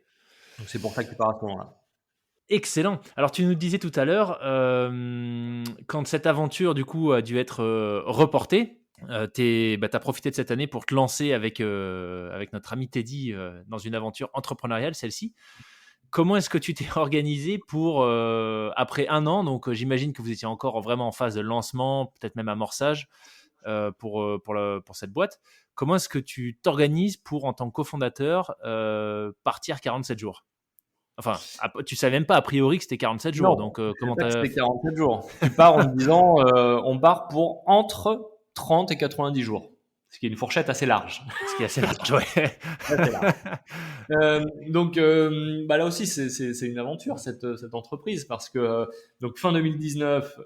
Donc, c'est pour ça que tu pars à ce moment-là. Excellent. Alors, tu nous disais tout à l'heure, quand cette aventure, du coup, a dû être reportée, tu as profité de cette année pour te lancer avec notre ami Teddy dans une aventure entrepreneuriale, celle-ci. Comment est-ce que tu t'es organisé pour, après un an, donc j'imagine que vous étiez encore vraiment en phase de lancement, peut-être même amorçage pour cette boîte. Comment est-ce que tu t'organises pour, en tant que cofondateur, partir 47 jours? Enfin, tu savais même pas a priori que c'était 47 jours, Non, donc je savais comment pas que t'as... c'était 47 jours. Tu pars en te disant, on part pour entre 30 et 90 jours. Ce qui est une fourchette assez large. Ce qui est assez large, ouais. Assez large. Donc là aussi c'est une aventure cette entreprise parce que donc fin 2019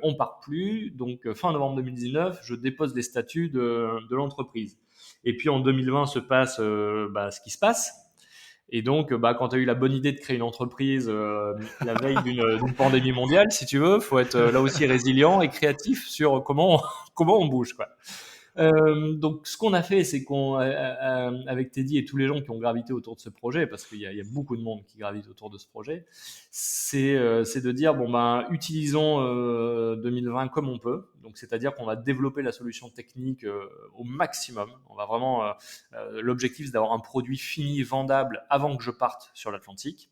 on part plus, donc fin novembre 2019 je dépose les statuts de l'entreprise, et puis en 2020 se passe ce qui se passe, et donc quand tu as eu la bonne idée de créer une entreprise la veille d'une pandémie mondiale, si tu veux, faut être là aussi résilient et créatif sur comment on bouge, quoi. Donc, ce qu'on a fait, c'est avec Teddy et tous les gens qui ont gravité autour de ce projet, parce qu'il y a beaucoup de monde qui gravite autour de ce projet, c'est de dire utilisons 2020 comme on peut. Donc, c'est-à-dire qu'on va développer la solution technique au maximum. On va vraiment l'objectif, c'est d'avoir un produit fini, vendable avant que je parte sur l'Atlantique,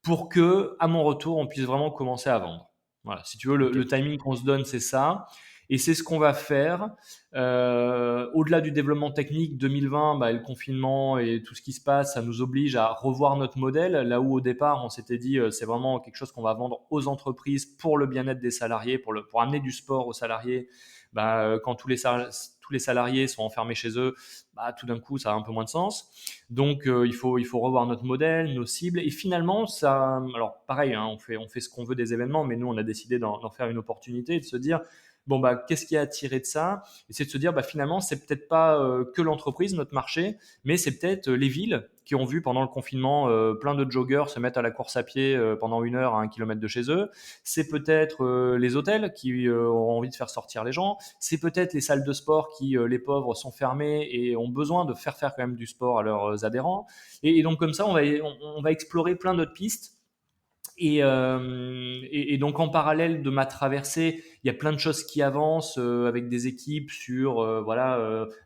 pour que, à mon retour, on puisse vraiment commencer à vendre. Voilà, si tu veux, Ok. le timing qu'on se donne, c'est ça. Et c'est ce qu'on va faire. Au-delà du développement technique, 2020, le confinement et tout ce qui se passe, ça nous oblige à revoir notre modèle. Là où au départ, on s'était dit, c'est vraiment quelque chose qu'on va vendre aux entreprises pour le bien-être des salariés, pour amener du sport aux salariés. Quand tous les salariés sont enfermés chez eux, tout d'un coup, ça a un peu moins de sens. Donc, il faut revoir notre modèle, nos cibles. Et finalement, alors pareil, hein, on fait ce qu'on veut des événements, mais nous, on a décidé d'en faire une opportunité et de se dire, bon bah qu'est-ce qui a attiré de ça? Et c'est de se dire bah finalement c'est peut-être pas que l'entreprise, notre marché, mais c'est peut-être les villes qui ont vu pendant le confinement plein de joggeurs se mettre à la course à pied pendant 1 heure à 1 kilomètre de chez eux. C'est peut-être les hôtels qui ont envie de faire sortir les gens. C'est peut-être les salles de sport qui, les pauvres, sont fermées et ont besoin de faire quand même du sport à leurs adhérents. Et donc comme ça, on va explorer plein d'autres pistes. Et donc en parallèle de ma traversée, il y a plein de choses qui avancent avec des équipes sur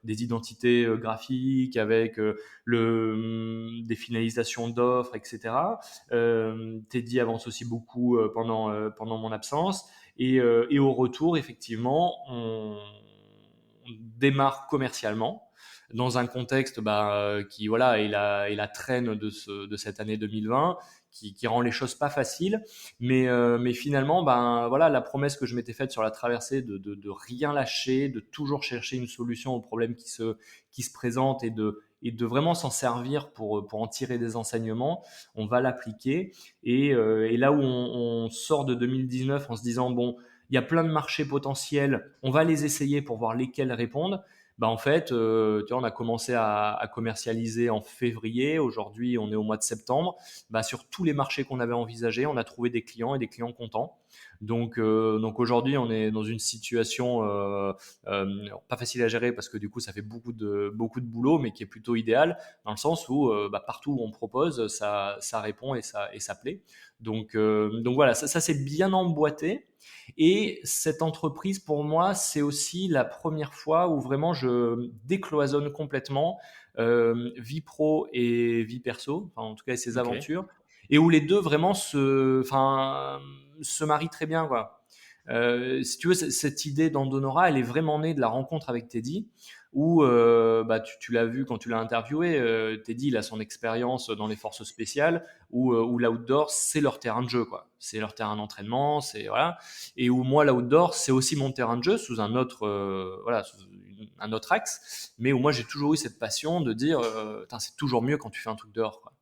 des identités graphiques, avec des finalisations d'offres, etc. Teddy avance aussi beaucoup pendant mon absence. Et au retour, effectivement, on démarre commercialement dans un contexte qui voilà est la traîne de cette année 2020 qui rend les choses pas faciles, mais finalement voilà la promesse que je m'étais faite sur la traversée de rien lâcher, de toujours chercher une solution aux problèmes qui se présentent et de vraiment s'en servir pour en tirer des enseignements, on va l'appliquer. Et là où on sort de 2019 en se disant bon, il y a plein de marchés potentiels, on va les essayer pour voir lesquels répondent. En fait, tu vois, on a commencé à commercialiser en février. Aujourd'hui, on est au mois de septembre. Sur tous les marchés qu'on avait envisagés, on a trouvé des clients et des clients contents. Donc aujourd'hui, on est dans une situation pas facile à gérer parce que du coup, ça fait beaucoup de boulot, mais qui est plutôt idéal dans le sens où partout où on propose, ça répond et ça plaît. Donc voilà, ça c'est bien emboîté. Et cette entreprise, pour moi, c'est aussi la première fois où vraiment je décloisonne complètement vie pro et vie perso, enfin, en tout cas ses Ok. aventures, et où les deux vraiment se marient très bien, quoi. Si tu veux, cette idée d'Andonora, elle est vraiment née de la rencontre avec Teddy, où tu l'as vu quand tu l'as interviewé. Teddy, il a son expérience dans les forces spéciales, où l'outdoor, c'est leur terrain de jeu, quoi. C'est leur terrain d'entraînement, c'est voilà. Et où moi, l'outdoor, c'est aussi mon terrain de jeu sous un autre, un autre axe, mais où moi, j'ai toujours eu cette passion de dire, c'est toujours mieux quand tu fais un truc dehors, quoi.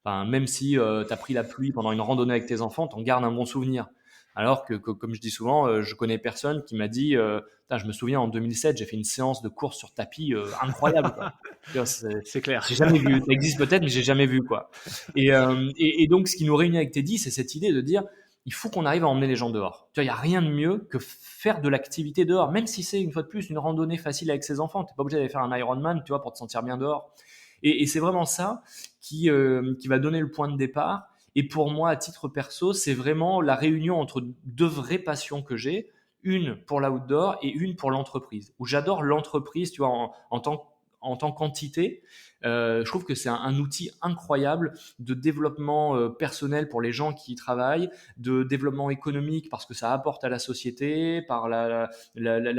Enfin, même si tu as pris la pluie pendant une randonnée avec tes enfants, tu en gardes un bon souvenir. Alors que comme je dis souvent, je connais personne qui m'a dit, je me souviens en 2007, j'ai fait une séance de course sur tapis incroyable, quoi. Tu vois, C'est clair. j'ai jamais vu. Ça existe peut-être, mais j'ai jamais vu, quoi. Et donc, ce qui nous réunit avec Teddy, c'est cette idée de dire, il faut qu'on arrive à emmener les gens dehors. Tu vois, il y a rien de mieux que faire de l'activité dehors, même si c'est une fois de plus une randonnée facile avec ses enfants. T'es pas obligé d'aller faire un Ironman, tu vois, pour te sentir bien dehors. Et c'est vraiment ça qui va donner le point de départ. Et pour moi, à titre perso, c'est vraiment la réunion entre deux vraies passions que j'ai, une pour l'outdoor et une pour l'entreprise. Où j'adore l'entreprise, tu vois, en tant qu'entité. Je trouve que c'est un outil incroyable de développement personnel pour les gens qui y travaillent, de développement économique parce que ça apporte à la société, par la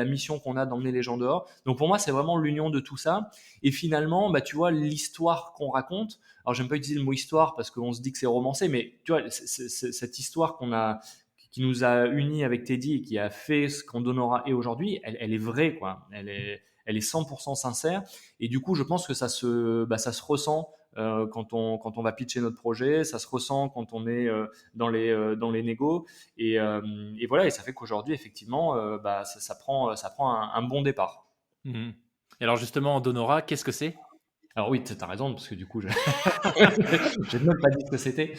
mission qu'on a d'emmener les gens dehors. Donc pour moi, c'est vraiment l'union de tout ça. Et finalement, tu vois, l'histoire qu'on raconte, alors j'aime pas utiliser le mot histoire parce qu'on se dit que c'est romancé, mais tu vois, cette histoire qui nous a unis avec Teddy et qui a fait ce qu'Andonora est aujourd'hui, elle est vraie, quoi. Elle est 100% sincère. Et du coup, je pense que ça se ressent quand on va pitcher notre projet, ça se ressent quand on est dans les négos. Et voilà, et ça fait qu'aujourd'hui, effectivement, ça prend un bon départ. Mhm. Et alors justement, Donora, qu'est-ce que c'est? Alors oui, tu as raison, parce que du coup, j'ai même pas dit ce que c'était.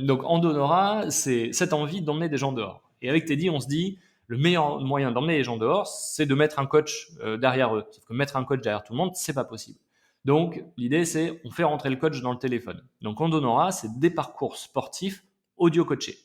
Donc, Andonora, c'est cette envie d'emmener des gens dehors. Et avec Teddy, on se dit, le meilleur moyen d'emmener les gens dehors, c'est de mettre un coach derrière eux. Sauf que mettre un coach derrière tout le monde, c'est pas possible. Donc, l'idée, c'est, on fait rentrer le coach dans le téléphone. Donc, Andonora, c'est des parcours sportifs audio coachés.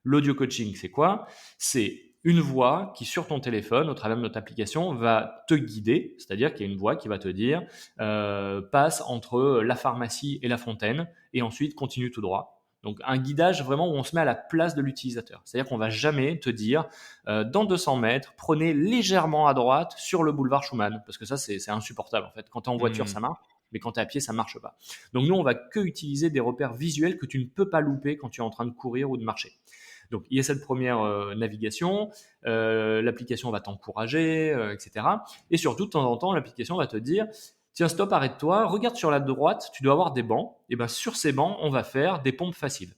L'audio coaching, c'est quoi? C'est une voix qui, sur ton téléphone, au travers de notre application, va te guider. C'est-à-dire qu'il y a une voix qui va te dire passe entre la pharmacie et la fontaine et ensuite continue tout droit. Donc un guidage vraiment où on se met à la place de l'utilisateur. C'est-à-dire qu'on va jamais te dire dans 200 mètres, prenez légèrement à droite sur le boulevard Schumann, parce que ça c'est insupportable en fait. Quand tu es en voiture, ça marche, mais quand tu es à pied, ça marche pas. Donc nous, on va que utiliser des repères visuels que tu ne peux pas louper quand tu es en train de courir ou de marcher. Donc, il y a cette première navigation, l'application va t'encourager, etc. Et surtout, de temps en temps, l'application va te dire tiens, stop, arrête-toi, regarde sur la droite, tu dois avoir des bancs. Et bien, sur ces bancs, on va faire des pompes faciles.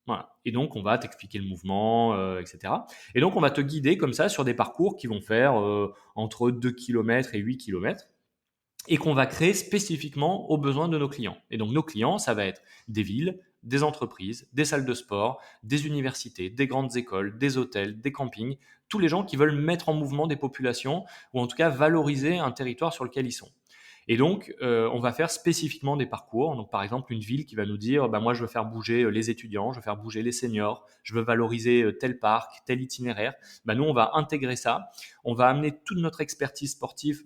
Voilà. Et donc, on va t'expliquer le mouvement, etc. Et donc, on va te guider comme ça sur des parcours qui vont faire entre 2 km et 8 km et qu'on va créer spécifiquement aux besoins de nos clients. Et donc, nos clients, ça va être des villes, des entreprises, des salles de sport, des universités, des grandes écoles, des hôtels, des campings, tous les gens qui veulent mettre en mouvement des populations ou en tout cas valoriser un territoire sur lequel ils sont. Et donc, on va faire spécifiquement des parcours. Donc, par exemple, une ville qui va nous dire, bah, moi, je veux faire bouger les étudiants, je veux faire bouger les seniors, je veux valoriser tel parc, tel itinéraire. Bah, nous, on va intégrer ça. On va amener toute notre expertise sportive,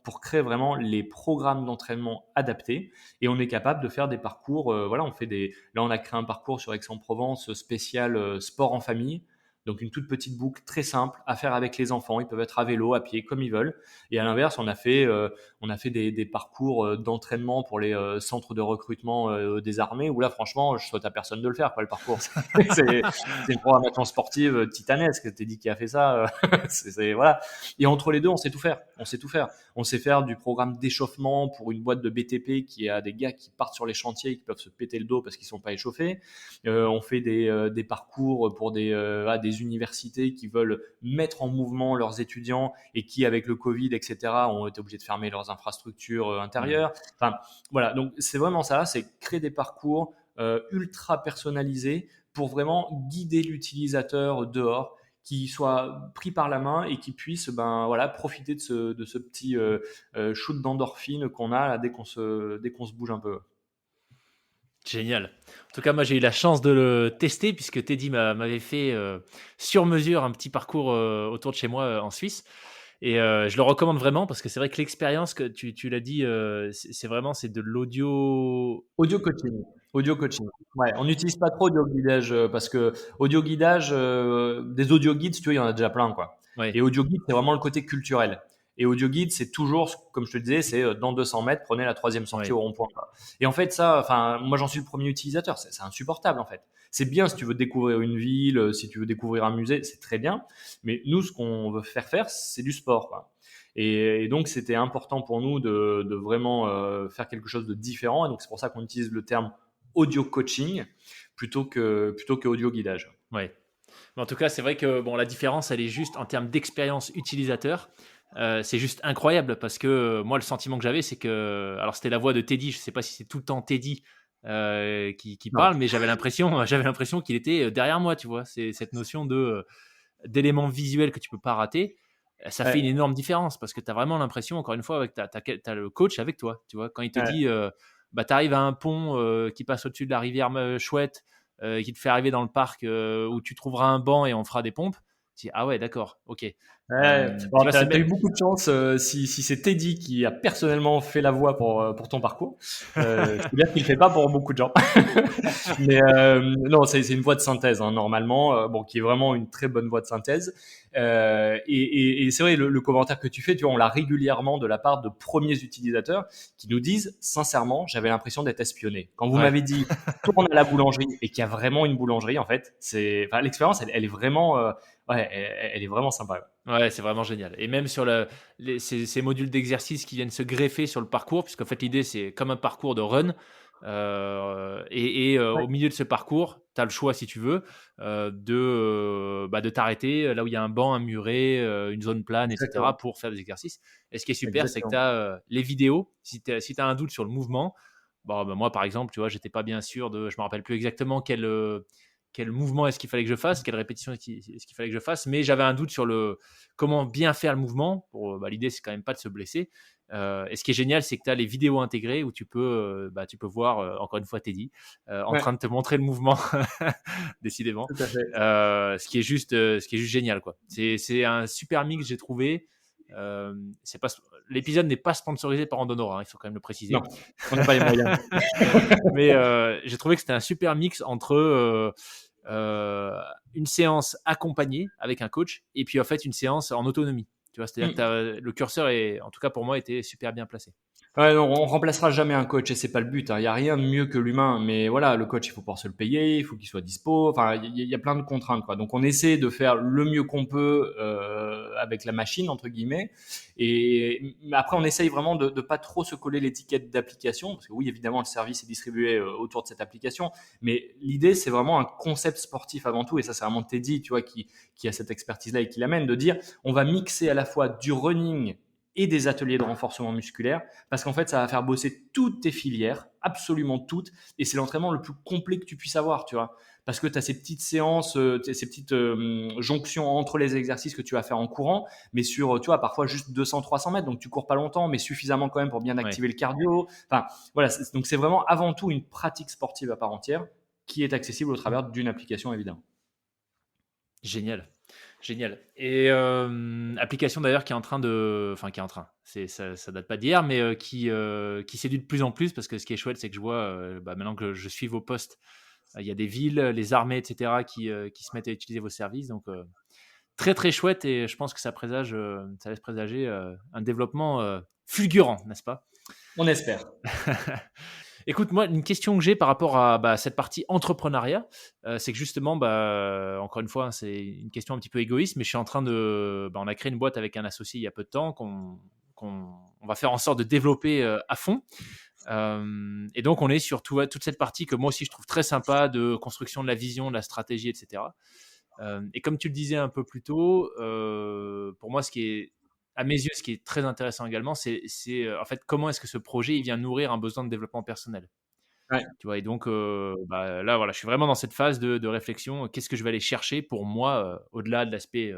pour créer vraiment les programmes d'entraînement adaptés. Et on est capable de faire des parcours. Voilà, là, on a créé un parcours sur Aix-en-Provence spécial sport en famille. Donc une toute petite boucle très simple à faire avec les enfants. Ils peuvent être à vélo, à pied, comme ils veulent. Et à l'inverse, on a fait des parcours d'entraînement pour les centres de recrutement des armées où là, franchement, je souhaite à personne de le faire, quoi, le parcours. C'est une programmation sportive titanesque. T'es dit qui a fait ça. Voilà. Et entre les deux, on sait tout faire. On sait tout faire. On sait faire du programme d'échauffement pour une boîte de BTP qui a des gars qui partent sur les chantiers et qui peuvent se péter le dos parce qu'ils sont pas échauffés. On fait des parcours pour des universités qui veulent mettre en mouvement leurs étudiants et qui, avec le Covid, etc., ont été obligés de fermer leurs infrastructures intérieures. Enfin, voilà. Donc, c'est vraiment ça. C'est créer des parcours ultra personnalisés pour vraiment guider l'utilisateur dehors, qui soit pris par la main et qui puisse profiter de ce petit shoot d'endorphine qu'on a là, dès qu'on se bouge un peu. Génial. En tout cas, moi, j'ai eu la chance de le tester puisque Teddy m'avait fait sur mesure un petit parcours autour de chez moi en Suisse. Et je le recommande vraiment parce que c'est vrai que l'expérience que tu l'as dit, c'est vraiment c'est de l'audio. Audio coaching. Audio coaching. Ouais, on n'utilise pas trop audio guidage parce que audio guidage, des audio guides, si tu veux, il y en a déjà plein, quoi. Ouais, Et audio guide, c'est vraiment le côté culturel. Et audio guide, c'est toujours, comme je te disais, c'est dans 200 mètres, prenez la troisième sortie ouais, au rond-point, quoi. Et en fait, ça, enfin, moi, j'en suis le premier utilisateur. C'est insupportable, en fait. C'est bien si tu veux découvrir une ville, si tu veux découvrir un musée, c'est très bien. Mais nous, ce qu'on veut faire, c'est du sport, quoi. Et donc, c'était important pour nous de vraiment faire quelque chose de différent. Et donc, c'est pour ça qu'on utilise le terme audio coaching plutôt que audio guidage. ouais. Mais en tout cas, c'est vrai que bon, la différence, elle est juste en termes d'expérience utilisateur. C'est juste incroyable parce que moi, le sentiment que j'avais, c'est que. Alors, c'était la voix de Teddy. Je ne sais pas si c'est tout le temps Teddy qui Non. parle, mais j'avais l'impression qu'il était derrière moi, tu vois. C'est cette notion d'éléments visuels que tu peux pas rater. Ça fait une Ouais, énorme différence parce que tu as vraiment l'impression, encore une fois, que tu as le coach avec toi. Tu vois, quand il te ouais. dit, tu arrives à un pont qui passe au-dessus de la rivière Chouette, qui te fait arriver dans le parc où tu trouveras un banc et on fera des pompes. Tu dis, ah ouais, d'accord, ok. Ouais. Tu Bon, vois, c'est t'as eu même. beaucoup de chance si c'est Teddy qui a personnellement fait la voix pour ton parcours. Je peux dire qu'il le fait pas pour beaucoup de gens. Mais non, c'est une voix de synthèse, hein, normalement, bon, qui est vraiment une très bonne voix de synthèse. Et c'est vrai, le commentaire que tu fais, tu vois, on l'a régulièrement de la part de premiers utilisateurs qui nous disent, sincèrement, j'avais l'impression d'être espionné. Quand vous Ouais. m'avez dit, tourne à la boulangerie et qu'il y a vraiment une boulangerie, en fait, enfin, l'expérience, elle est vraiment, ouais, elle est vraiment sympa. Ouais, c'est vraiment génial. Et même sur ces modules d'exercice qui viennent se greffer sur le parcours, puisqu'en fait, l'idée, c'est comme un parcours de run. Ouais, Au milieu de ce parcours, tu as le choix, si tu veux, de t'arrêter là où il y a un banc, un muret, une zone plane, etc., exactement, pour faire des exercices. Et ce qui est super, c'est que tu exactement. as les vidéos. Si tu as un doute sur le mouvement, bon, moi, par exemple, tu vois, j'étais pas bien sûr je me rappelle plus exactement quel mouvement est-ce qu'il fallait que je fasse, quelle répétition est-ce qu'il fallait que je fasse, mais j'avais un doute sur comment bien faire le mouvement. L'idée, c'est quand même pas de se blesser. Et ce qui est génial, c'est que tu as les vidéos intégrées où tu peux voir, encore une fois, Teddy, en Ouais, train de te montrer le mouvement, décidément. tout à fait. Ce qui est juste génial, quoi. C'est un super mix, j'ai trouvé. C'est pas, l'épisode n'est pas sponsorisé par Andonora, hein, il faut quand même le Non, préciser. on n'a pas les moyens. Mais j'ai trouvé que c'était un super mix entre une séance accompagnée avec un coach et puis en fait une séance en autonomie. Tu vois, c'est-à-dire Mm. que le curseur est, en tout cas pour moi, était super bien placé. Ouais, non, on remplacera jamais un coach et c'est pas le but, hein. Il y a rien de mieux que l'humain, mais voilà, le coach, il faut pouvoir se le payer, il faut qu'il soit dispo. Enfin, il y a plein de contraintes, quoi. Donc, on essaie de faire le mieux qu'on peut avec la machine entre guillemets. Et mais après, on essaye vraiment de pas trop se coller l'étiquette d'application, parce que oui, évidemment, le service est distribué autour de cette application, mais l'idée, c'est vraiment un concept sportif avant tout. Et ça, c'est vraiment Teddy, tu vois, qui a cette expertise-là et qui l'amène de dire, on va mixer à la fois du running et des ateliers de renforcement musculaire, parce qu'en fait, ça va faire bosser toutes tes filières, absolument toutes, et c'est l'entraînement le plus complet que tu puisses avoir, tu vois, parce que tu as ces petites séances, ces petites jonctions entre les exercices que tu vas faire en courant, mais sur, tu vois, parfois juste 200-300 mètres, donc tu cours pas longtemps, mais suffisamment quand même pour bien Ouais, activer le cardio. Enfin, voilà, donc c'est vraiment avant tout une pratique sportive à part entière qui est accessible au travers d'une application, évidemment. génial. Génial. Et application d'ailleurs qui est en train de, enfin qui est en train, ça date pas d'hier, mais qui séduit de plus en plus parce que ce qui est chouette, c'est que je vois, maintenant que je suis vos posts, il y a des villes, les armées, etc. qui se mettent à utiliser vos services, donc très très chouette et je pense que ça laisse présager un développement fulgurant, n'est-ce pas? On espère. Écoute, moi, une question que j'ai par rapport à cette partie entrepreneuriat, c'est que justement, encore une fois, hein, c'est une question un petit peu égoïste, mais je suis en train de. On a créé une boîte avec un associé il y a peu de temps qu'on va faire en sorte de développer à fond. Et donc, on est sur toute cette partie que moi aussi je trouve très sympa de construction de la vision, de la stratégie, etc. Et comme tu le disais un peu plus tôt, pour moi, à mes yeux, ce qui est très intéressant également, c'est en fait comment est-ce que ce projet il vient nourrir un besoin de développement personnel. Ouais. Tu vois, et donc là, voilà, je suis vraiment dans cette phase de réflexion. Qu'est-ce que je vais aller chercher pour moi, au-delà de l'aspect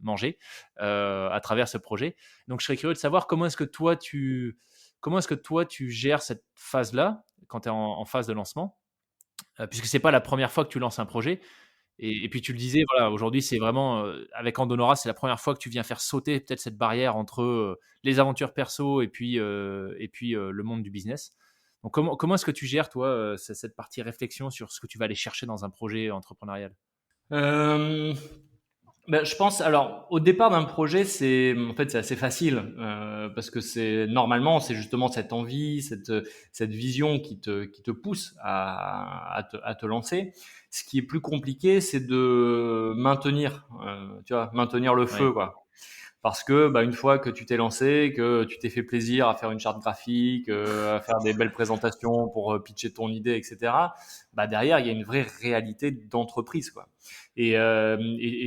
manger, à travers ce projet. Donc, je serais curieux de savoir comment est-ce que toi tu gères cette phase-là quand tu es en phase de lancement, puisque c'est pas la première fois que tu lances un projet. Et puis tu le disais, voilà, aujourd'hui, c'est vraiment, avec Andonora, c'est la première fois que tu viens faire sauter peut-être cette barrière entre, les aventures perso et puis le monde du business. Donc comment est-ce que tu gères toi, cette partie réflexion sur ce que tu vas aller chercher dans un projet entrepreneurial? Euh, Ben, je pense, alors, au départ d'un projet, en fait, c'est assez facile, parce que normalement, c'est justement cette envie, cette vision qui te pousse à te lancer. Ce qui est plus compliqué, c'est de maintenir, tu vois, maintenir le feu, Ouais. quoi. Parce que bah, une fois que tu t'es lancé, que tu t'es fait plaisir à faire une charte graphique, à faire des belles présentations pour pitcher ton idée, etc. Bah derrière, il y a une vraie réalité d'entreprise, quoi. Et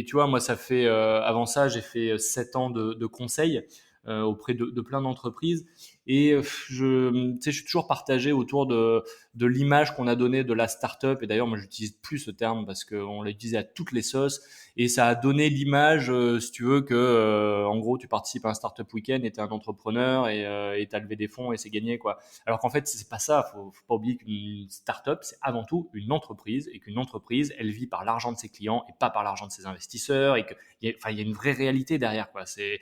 tu vois, moi, ça fait avant ça, j'ai fait 7 ans de conseil auprès de plein d'entreprises. Et tu sais, je suis toujours partagé autour de l'image qu'on a donnée de la startup. Et d'ailleurs, moi, j'utilise plus ce terme parce qu'on l'a utilisé à toutes les sauces. Et ça a donné l'image, si tu veux, que en gros, tu participes à un startup week-end et t'es un entrepreneur et t'as levé des fonds et c'est gagné, quoi. Alors qu'en fait, c'est pas ça. Faut pas oublier qu'une startup, c'est avant tout une entreprise et qu'une entreprise, elle vit par l'argent de ses clients et pas par l'argent de ses investisseurs et il y a une vraie réalité derrière, quoi. C'est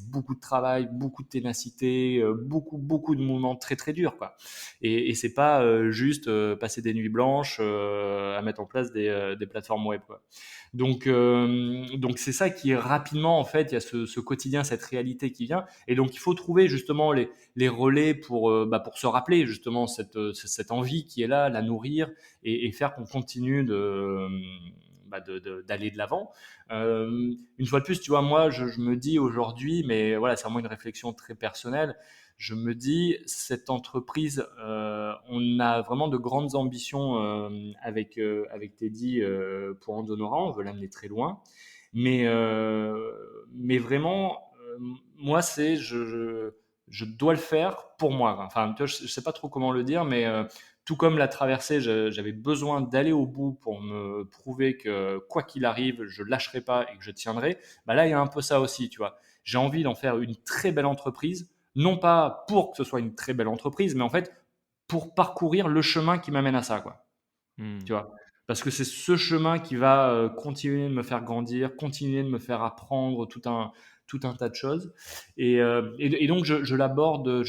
beaucoup de travail, beaucoup de ténacité, beaucoup de moments très très durs, quoi. Et c'est pas juste passer des nuits blanches à mettre en place des plateformes web, quoi. Donc c'est ça qui est rapidement, en fait, il y a ce quotidien, cette réalité qui vient. Et donc il faut trouver justement les relais pour se rappeler justement cette envie qui est là, la nourrir et faire qu'on continue d'aller de l'avant. Une fois de plus, tu vois, moi, je me dis aujourd'hui, mais voilà, c'est vraiment une réflexion très personnelle. Je me dis, cette entreprise, on a vraiment de grandes ambitions avec Teddy pour Andonora. On veut l'amener très loin. Mais vraiment, moi, je dois le faire pour moi. Enfin, tu vois, je sais pas trop comment le dire, mais tout comme la traversée, j'avais besoin d'aller au bout pour me prouver que quoi qu'il arrive, je lâcherai pas et que je tiendrai. Bah là, il y a un peu ça aussi, tu vois. J'ai envie d'en faire une très belle entreprise, non pas pour que ce soit une très belle entreprise, mais en fait pour parcourir le chemin qui m'amène à ça, quoi. Mmh. Tu vois? Parce que c'est ce chemin qui va continuer de me faire grandir, continuer de me faire apprendre tout un tas de choses. Et donc je l'aborde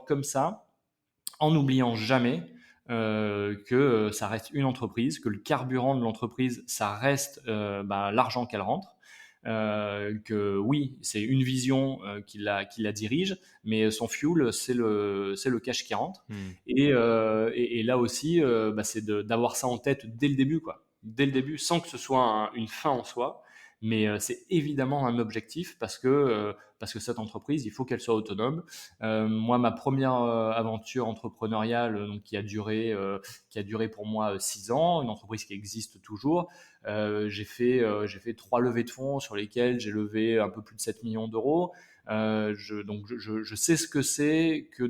comme ça, en n'oubliant jamais que ça reste une entreprise, que le carburant de l'entreprise, ça reste l'argent qu'elle rentre. que oui, c'est une vision qui la dirige, mais son fuel, c'est le cash qui rentre. Hmm. Et là aussi, c'est d'avoir ça en tête dès le début, quoi. Dès le début, sans que ce soit une fin en soi, mais c'est évidemment un objectif parce que cette entreprise, il faut qu'elle soit autonome. Moi, ma première aventure entrepreneuriale, donc, qui a duré pour moi 6 ans, une entreprise qui existe toujours. J'ai fait 3 levées de fonds sur lesquelles j'ai levé un peu plus de 7 millions d'euros. Je sais ce que c'est tu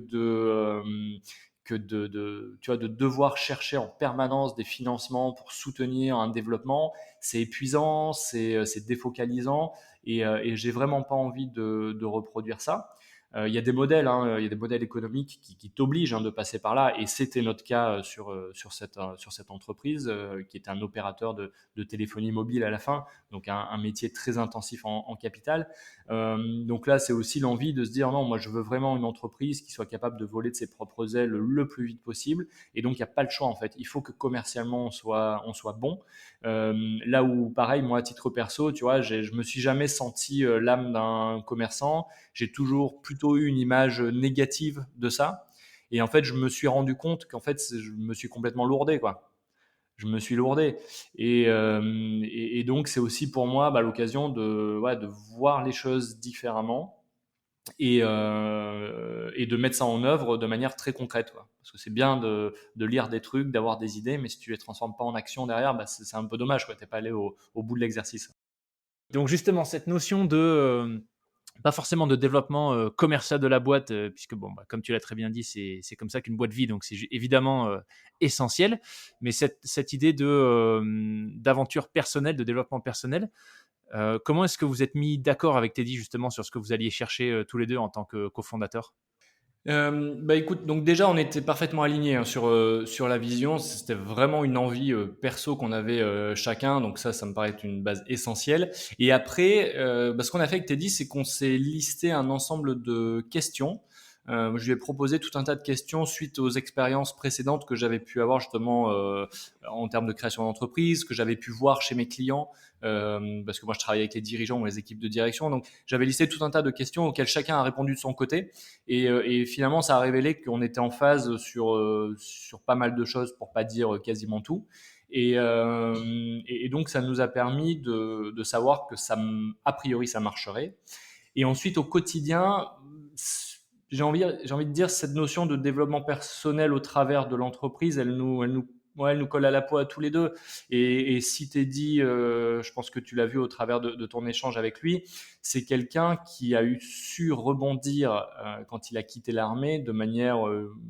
vois, de devoir chercher en permanence des financements pour soutenir un développement. C'est épuisant, c'est défocalisant et j'ai vraiment pas envie de reproduire ça. Il y a des modèles, il y a des modèles économiques qui t'obligent de passer par là, et c'était notre cas sur cette entreprise qui était un opérateur de téléphonie mobile à la fin, donc un métier très intensif en capital. Donc là, c'est aussi l'envie de se dire non, moi je veux vraiment une entreprise qui soit capable de voler de ses propres ailes le plus vite possible, et donc il n'y a pas le choix en fait. Il faut que commercialement on soit bon. Là où pareil, moi à titre perso, tu vois, je me suis jamais senti l'âme d'un commerçant. J'ai toujours plutôt eu une image négative de ça. Et en fait, je me suis rendu compte qu'en fait, je me suis complètement lourdé, quoi. Je me suis lourdé. Et donc, c'est aussi pour moi l'occasion de voir les choses différemment et de mettre ça en œuvre de manière très concrète, quoi. Parce que c'est bien de lire des trucs, d'avoir des idées, mais si tu les transformes pas en action derrière, c'est un peu dommage, quoi. T'es pas allé au bout de l'exercice. Donc justement, cette notion de pas forcément de développement commercial de la boîte, puisque bon, comme tu l'as très bien dit, c'est comme ça qu'une boîte vit, donc c'est évidemment essentiel. Mais cette idée d'aventure personnelle, de développement personnel, comment est-ce que vous êtes mis d'accord avec Teddy justement sur ce que vous alliez chercher tous les deux en tant que cofondateurs? Écoute, donc déjà on était parfaitement alignés sur la vision. C'était vraiment une envie perso qu'on avait chacun, donc ça me paraît être une base essentielle. Et après, ce qu'on a fait avec Teddy, c'est qu'on s'est listé un ensemble de questions. Je lui ai proposé tout un tas de questions suite aux expériences précédentes que j'avais pu avoir justement en termes de création d'entreprise, que j'avais pu voir chez mes clients, parce que moi je travaille avec les dirigeants ou les équipes de direction. Donc j'avais listé tout un tas de questions auxquelles chacun a répondu de son côté. Et finalement, ça a révélé qu'on était en phase sur pas mal de choses, pour pas dire quasiment tout. Et donc, ça nous a permis de savoir que a priori, ça marcherait. Et ensuite, au quotidien, j'ai envie de dire, cette notion de développement personnel au travers de l'entreprise, elle nous colle à la peau à tous les deux. Et si t'es dit, je pense que tu l'as vu au travers de ton échange avec lui, c'est quelqu'un qui a eu su rebondir quand il a quitté l'armée de manière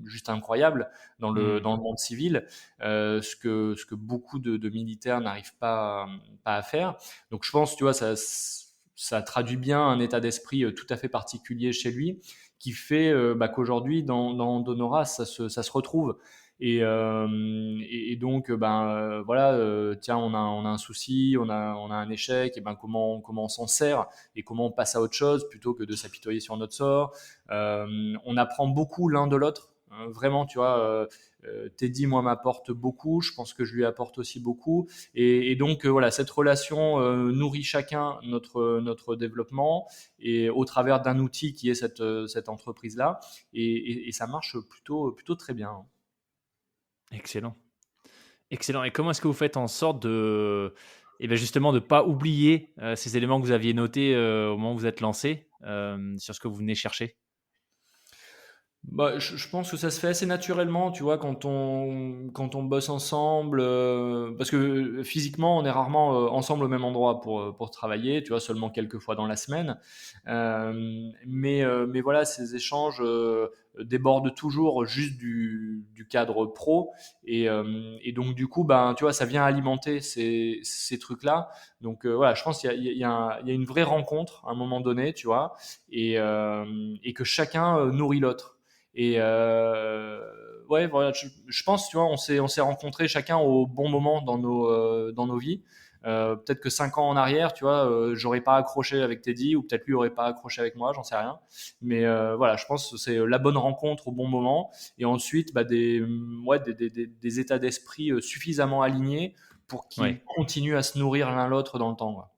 juste incroyable dans le monde civil, ce que beaucoup de militaires n'arrivent pas à faire. Donc je pense, tu vois, ça traduit bien un état d'esprit tout à fait particulier chez lui, qui fait qu'aujourd'hui, dans Donora, ça se retrouve. Et donc, voilà, tiens, on a un souci, on a un échec, et comment on s'en sert et comment on passe à autre chose plutôt que de s'apitoyer sur notre sort. On apprend beaucoup l'un de l'autre, hein, vraiment, tu vois. Teddy, moi, m'apporte beaucoup, je pense que je lui apporte aussi beaucoup. Et donc, voilà, cette relation nourrit chacun notre développement, et au travers d'un outil qui est cette entreprise-là. Et ça marche plutôt très bien. Excellent. Excellent. Et comment est-ce que vous faites en sorte justement, de ne pas oublier ces éléments que vous aviez notés au moment où vous êtes lancé sur ce que vous venez chercher? Je pense que ça se fait assez naturellement, tu vois, quand on bosse ensemble, parce que physiquement, on est rarement ensemble au même endroit pour travailler, tu vois, seulement quelques fois dans la semaine. Mais voilà, ces échanges débordent toujours juste du cadre pro, et donc du coup, tu vois, ça vient alimenter ces trucs-là. Donc voilà, je pense qu'il y a il y a une vraie rencontre à un moment donné, tu vois, et que chacun nourrit l'autre. Et ouais, voilà, je pense, tu vois, on s'est rencontrés chacun au bon moment dans nos vies. Peut-être que 5 ans en arrière, tu vois, j'aurais pas accroché avec Teddy, ou peut-être lui aurait pas accroché avec moi, j'en sais rien. Mais voilà, je pense que c'est la bonne rencontre au bon moment. Et ensuite, des états d'esprit suffisamment alignés pour qu'ils Ouais. continuent à se nourrir l'un l'autre dans le temps, quoi.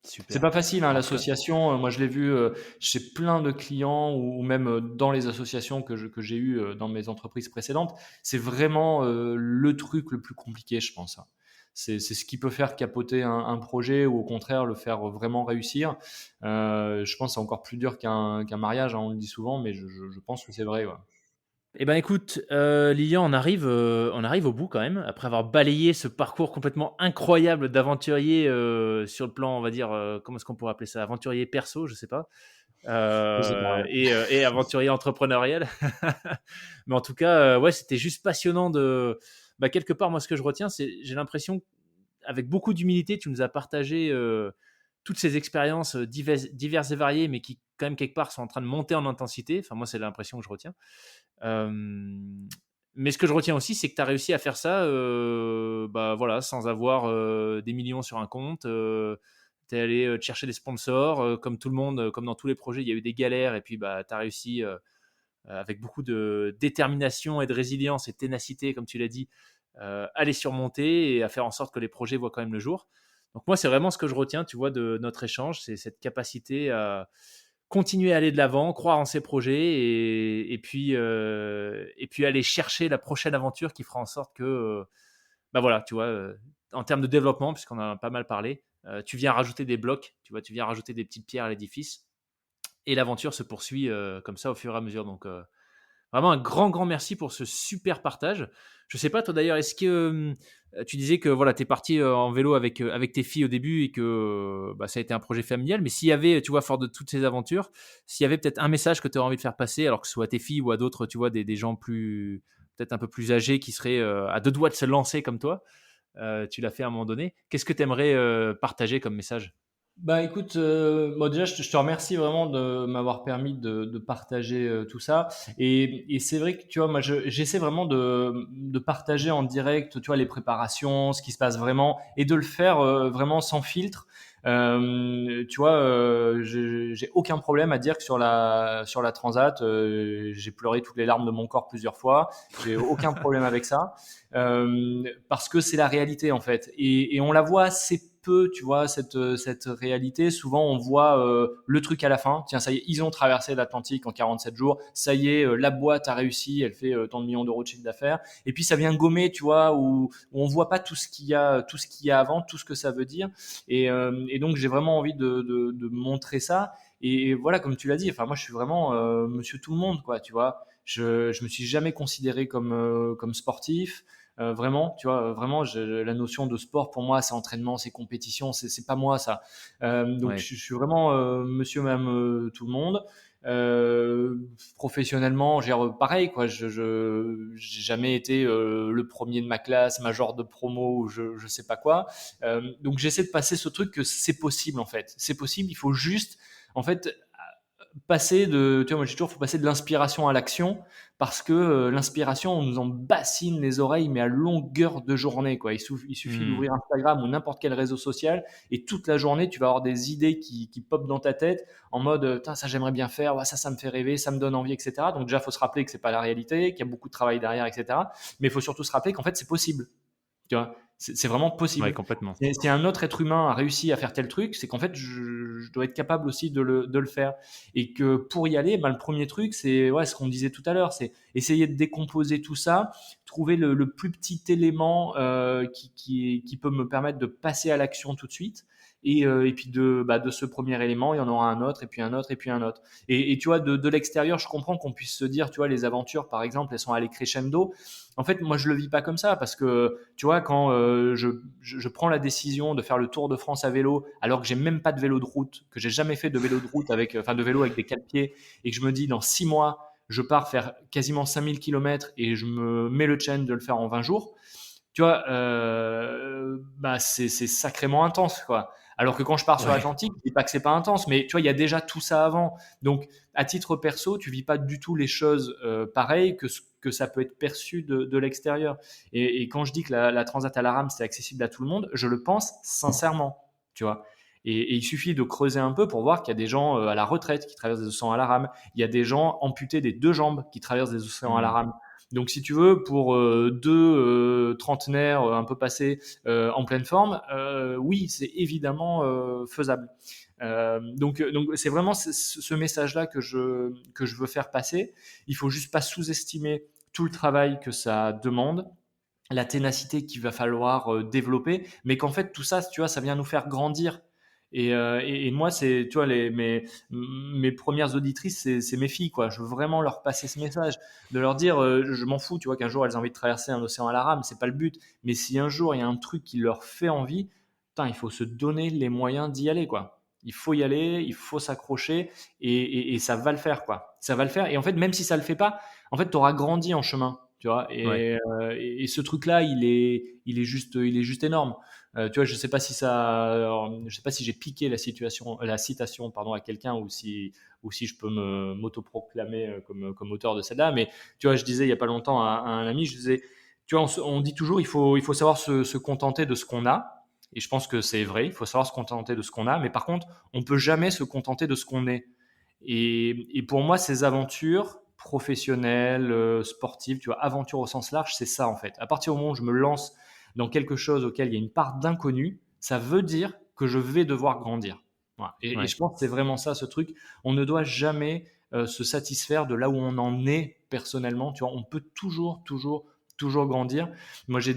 C'est Super. pas facile, hein, En tout cas, l'association. Moi, je l'ai vu chez plein de clients ou même dans les associations que j'ai eues dans mes entreprises précédentes. C'est vraiment le truc le plus compliqué, je pense, hein. C'est ce qui peut faire capoter un projet ou au contraire le faire vraiment réussir. Je pense que c'est encore plus dur qu'un mariage, hein, on le dit souvent, mais je pense que c'est vrai. Ouais. eh ben écoute, Lilian, on arrive au bout quand même, après avoir balayé ce parcours complètement incroyable d'aventurier sur le plan, on va dire, comment est-ce qu'on pourrait appeler ça? Aventurier perso, je sais pas, Je sais pas. Ouais. et aventurier entrepreneurial. Mais en tout cas, ouais, c'était juste passionnant de. Bah, quelque part, moi, ce que je retiens, c'est j'ai l'impression, avec beaucoup d'humilité, tu nous as partagé toutes ces expériences diverses et variées, mais qui, quand même, quelque part, sont en train de monter en intensité. Enfin, moi, c'est l'impression que je retiens. Euh, mais ce que je retiens aussi, c'est que tu as réussi à faire ça bah, voilà, sans avoir des millions sur un compte. Tu es allé te chercher des sponsors. Comme tout le monde, comme dans tous les projets, il y a eu des galères. Et puis, bah, tu as réussi, avec beaucoup de détermination et de résilience et de ténacité, comme tu l'as dit, à les surmonter et à faire en sorte que les projets voient quand même le jour. Donc moi, c'est vraiment ce que je retiens, tu vois, de notre échange, c'est cette capacité à continuer à aller de l'avant, croire en ses projets et puis aller chercher la prochaine aventure qui fera en sorte que, bah voilà, tu vois, en termes de développement, puisqu'on en a pas mal parlé, tu viens rajouter des blocs, tu vois, tu viens rajouter des petites pierres à l'édifice et l'aventure se poursuit comme ça au fur et à mesure. Donc, vraiment un grand, grand merci pour ce super partage. Je sais pas, toi d'ailleurs, est-ce que tu disais que voilà, tu es parti en vélo avec tes filles au début et que bah, ça a été un projet familial, mais s'il y avait, tu vois, fort de toutes ces aventures, s'il y avait peut-être un message que tu aurais envie de faire passer, alors que ce soit à tes filles ou à d'autres, tu vois, des gens plus, peut-être un peu plus âgés qui seraient à deux doigts de se lancer comme toi, tu l'as fait à un moment donné, qu'est-ce que tu aimerais partager comme message? Bah écoute, bon déjà je te remercie vraiment de m'avoir permis de partager tout ça. Et c'est vrai que tu vois, moi j'essaie vraiment de partager en direct, tu vois, les préparations, ce qui se passe vraiment, et de le faire vraiment sans filtre. Tu vois, j'ai aucun problème à dire que sur la Transat, j'ai pleuré toutes les larmes de mon corps plusieurs fois. J'ai aucun problème avec ça. Parce que c'est la réalité en fait, et on la voit assez peu, tu vois, cette réalité. Souvent on voit le truc à la fin, tiens ça y est, ils ont traversé l'Atlantique en 47 jours, ça y est, la boîte a réussi, elle fait tant de millions d'euros de chiffre d'affaires, et puis ça vient gommer, tu vois, où on voit pas tout ce qu'il y a avant, tout ce que ça veut dire. Et donc j'ai vraiment envie de montrer ça. Et voilà, comme tu l'as dit, enfin moi je suis vraiment monsieur tout le monde, quoi, tu vois. Je me suis jamais considéré comme sportif. Vraiment, tu vois, vraiment, la notion de sport pour moi, c'est entraînement, c'est compétition, c'est pas moi ça. Donc Ouais. je suis vraiment monsieur, madame, tout le monde. Professionnellement, pareil quoi. J'ai jamais été le premier de ma classe, major de promo ou je sais pas quoi. Donc j'essaie de passer ce truc que c'est possible en fait. C'est possible. Il faut juste en fait tu vois, moi je dis toujours, faut passer de l'inspiration à l'action, parce que l'inspiration, on nous en bassine les oreilles, mais à longueur de journée, quoi. Il suffit Hmm. d'ouvrir Instagram ou n'importe quel réseau social, et toute la journée, tu vas avoir des idées qui popent dans ta tête, en mode, putain, ça j'aimerais bien faire, ouais, ça me fait rêver, ça me donne envie, etc. Donc déjà, faut se rappeler que c'est pas la réalité, qu'il y a beaucoup de travail derrière, etc. Mais il faut surtout se rappeler qu'en fait, c'est possible. Tu vois, c'est vraiment Ouais, possible. complètement. Si un autre être humain a réussi à faire tel truc, c'est qu'en fait, je dois être capable aussi de le faire. Et que pour y aller, ben, le premier truc, c'est ouais, ce qu'on disait tout à l'heure, c'est essayer de décomposer tout ça, trouver le plus petit élément qui peut me permettre de passer à l'action tout de suite. Et puis de ce premier élément, il y en aura un autre, et puis un autre, et puis un autre. Et tu vois, de l'extérieur, je comprends qu'on puisse se dire, tu vois, les aventures, par exemple, elles sont allées crescendo. En fait, moi, je le vis pas comme ça, parce que tu vois, quand je prends la décision de faire le Tour de France à vélo, alors que j'ai même pas de vélo de route, que j'ai jamais fait de vélo de route enfin de vélo avec des quatre pieds, et que je me dis dans 6 mois, je pars faire quasiment 5000 km et je me mets le challenge de le faire en 20 jours, tu vois, bah c'est sacrément intense, quoi. Alors que quand je pars sur Ouais. l'Atlantique, je dis pas que c'est pas intense, mais tu vois, il y a déjà tout ça avant. Donc, à titre perso, tu vis pas du tout les choses pareilles que ça peut être perçu de l'extérieur. Et quand je dis que la Transat à la rame, c'est accessible à tout le monde, je le pense sincèrement, tu vois. Et il suffit de creuser un peu pour voir qu'il y a des gens à la retraite qui traversent des océans à la rame. Il y a des gens amputés des deux jambes qui traversent des océans à la Hmm. rame. Donc, si tu veux, pour deux trentenaires un peu passés en pleine forme, oui, c'est évidemment faisable. Donc c'est vraiment ce message-là que je veux faire passer. Il faut juste pas sous-estimer tout le travail que ça demande, la ténacité qu'il va falloir développer, mais qu'en fait tout ça, tu vois, ça vient nous faire grandir. Et moi, c'est, tu vois, mes premières auditrices, c'est mes filles, quoi. Je veux vraiment leur passer ce message, de leur dire, je m'en fous, tu vois, qu'un jour elles aient envie de traverser un océan à la rame, c'est pas le but. Mais si un jour il y a un truc qui leur fait envie, putain, il faut se donner les moyens d'y aller, quoi. Il faut y aller, il faut s'accrocher, et ça va le faire, quoi. Ça va le faire. Et en fait, même si ça le fait pas, en fait, tu auras grandi en chemin, tu vois. Ouais. Et ce truc-là, il est juste énorme. Tu vois, je sais pas si j'ai piqué la citation, pardon, à quelqu'un, ou si je peux m'autoproclamer comme auteur de celle-là. Mais tu vois, je disais il y a pas longtemps à un ami, je disais, tu vois, on dit toujours, il faut savoir se contenter de ce qu'on a. Et je pense que c'est vrai, il faut savoir se contenter de ce qu'on a. Mais par contre, on peut jamais se contenter de ce qu'on est. Et pour moi, ces aventures professionnelles, sportives, tu vois, aventures au sens large, c'est ça en fait. À partir du moment où je me lance dans quelque chose auquel il y a une part d'inconnu, ça veut dire que je vais devoir grandir. Voilà. Et Ouais. je pense que c'est vraiment ça, ce truc. On ne doit jamais se satisfaire de là où on en est personnellement. Tu vois, on peut toujours, toujours, toujours grandir. Moi, je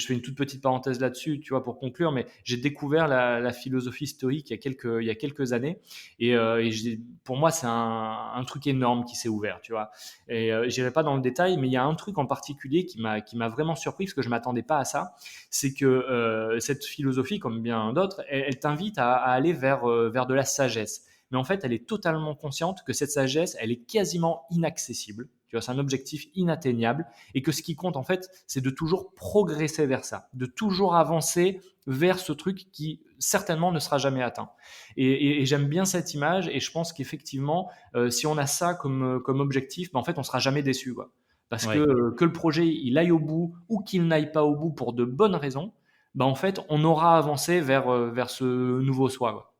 fais une toute petite parenthèse là-dessus, tu vois, pour conclure, mais j'ai découvert la philosophie stoïque il y a quelques années, et pour moi, c'est un truc énorme qui s'est ouvert, tu vois. Et j'irai pas dans le détail, mais il y a un truc en particulier qui m'a vraiment surpris parce que je m'attendais pas à ça. C'est que cette philosophie, comme bien d'autres, elle t'invite à aller vers de la sagesse. Mais en fait, elle est totalement consciente que cette sagesse, elle est quasiment inaccessible. Tu vois, c'est un objectif inatteignable, et que ce qui compte en fait, c'est de toujours progresser vers ça, de toujours avancer vers ce truc qui certainement ne sera jamais atteint. Et j'aime bien cette image, et je pense qu'effectivement, si on a ça comme objectif, ben en fait, on sera jamais déçu, quoi. Parce Ouais. que le projet il aille au bout ou qu'il n'aille pas au bout pour de bonnes raisons, ben en fait, on aura avancé vers ce nouveau soi, quoi.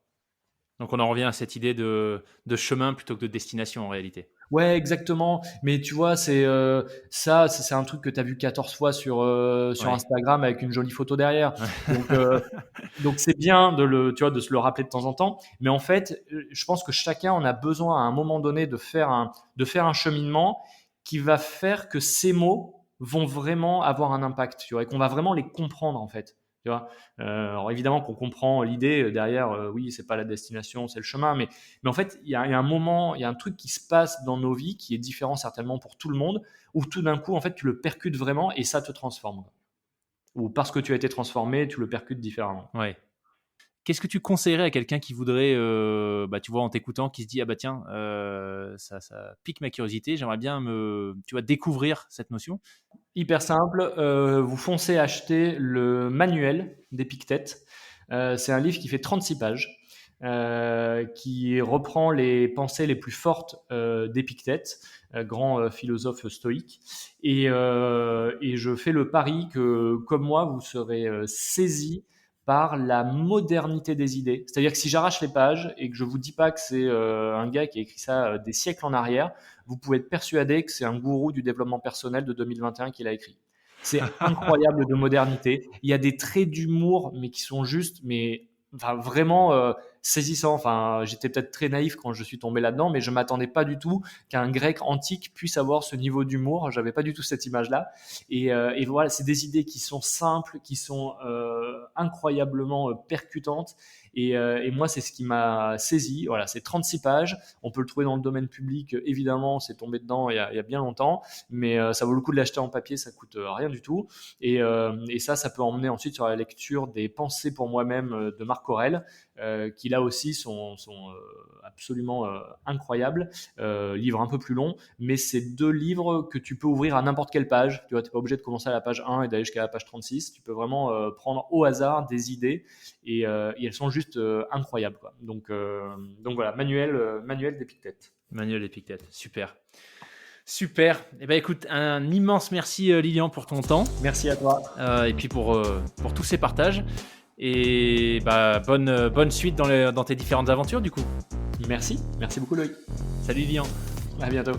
Donc on en revient à cette idée de chemin plutôt que de destination en réalité. Ouais, exactement. Mais tu vois, c'est un truc que tu as vu 14 fois sur Ouais. Instagram avec une jolie photo derrière. Donc, donc c'est bien tu vois, de se le rappeler de temps en temps. Mais en fait, je pense que chacun en a besoin à un moment donné de faire un cheminement qui va faire que ces mots vont vraiment avoir un impact, tu vois, et qu'on va vraiment les comprendre, en fait. Tu vois. Alors évidemment qu'on comprend l'idée derrière, oui, c'est pas la destination, c'est le chemin, mais en fait, il y a un moment, il y a un truc qui se passe dans nos vies qui est différent certainement pour tout le monde, où tout d'un coup, en fait, tu le percutes vraiment et ça te transforme. Ou parce que tu as été transformé, tu le percutes différemment. Ouais. Qu'est-ce que tu conseillerais à quelqu'un qui voudrait, bah, tu vois, en t'écoutant, qui se dit: «Ah bah tiens, ça pique ma curiosité, j'aimerais bien tu vois, découvrir cette notion». Hyper simple, vous foncez acheter le manuel d'Épictète. C'est un livre qui fait 36 pages, qui reprend les pensées les plus fortes d'Épictète, grand philosophe stoïque. Et je fais le pari que, comme moi, vous serez saisi par la modernité des idées. C'est-à-dire que si j'arrache les pages et que je vous dis pas que c'est un gars qui a écrit ça des siècles en arrière, vous pouvez être persuadé que c'est un gourou du développement personnel de 2021 qui l'a écrit. C'est incroyable de modernité. Il y a des traits d'humour, mais qui sont juste, mais enfin, vraiment saisissants. Enfin, j'étais peut-être très naïf quand je suis tombé là-dedans, mais je m'attendais pas du tout qu'un grec antique puisse avoir ce niveau d'humour. J'avais pas du tout cette image-là. Et voilà, c'est des idées qui sont simples, qui sont incroyablement percutantes. Et moi, c'est ce qui m'a saisi. Voilà, c'est 36 pages. On peut le trouver dans le domaine public, évidemment, c'est tombé dedans il y a bien longtemps, mais ça vaut le coup de l'acheter en papier, ça coûte rien du tout. Et ça peut emmener ensuite sur la lecture des Pensées pour moi-même de Marc Aurèle, qui là aussi sont absolument incroyables. Livre un peu plus long, mais c'est deux livres que tu peux ouvrir à n'importe quelle page. Tu vois, tu n'es pas obligé de commencer à la page 1 et d'aller jusqu'à la page 36. Tu peux vraiment prendre au hasard des idées, et elles sont juste incroyables, quoi. Donc voilà, manuel d'Épictète. Manuel Épictète, super. Super. Eh ben écoute, un immense merci Lilian pour ton temps Merci à toi. et puis pour tous ces partages. Et bah, bonne suite dans tes différentes aventures du coup. Merci beaucoup Loïc. Salut Lilian. À bientôt.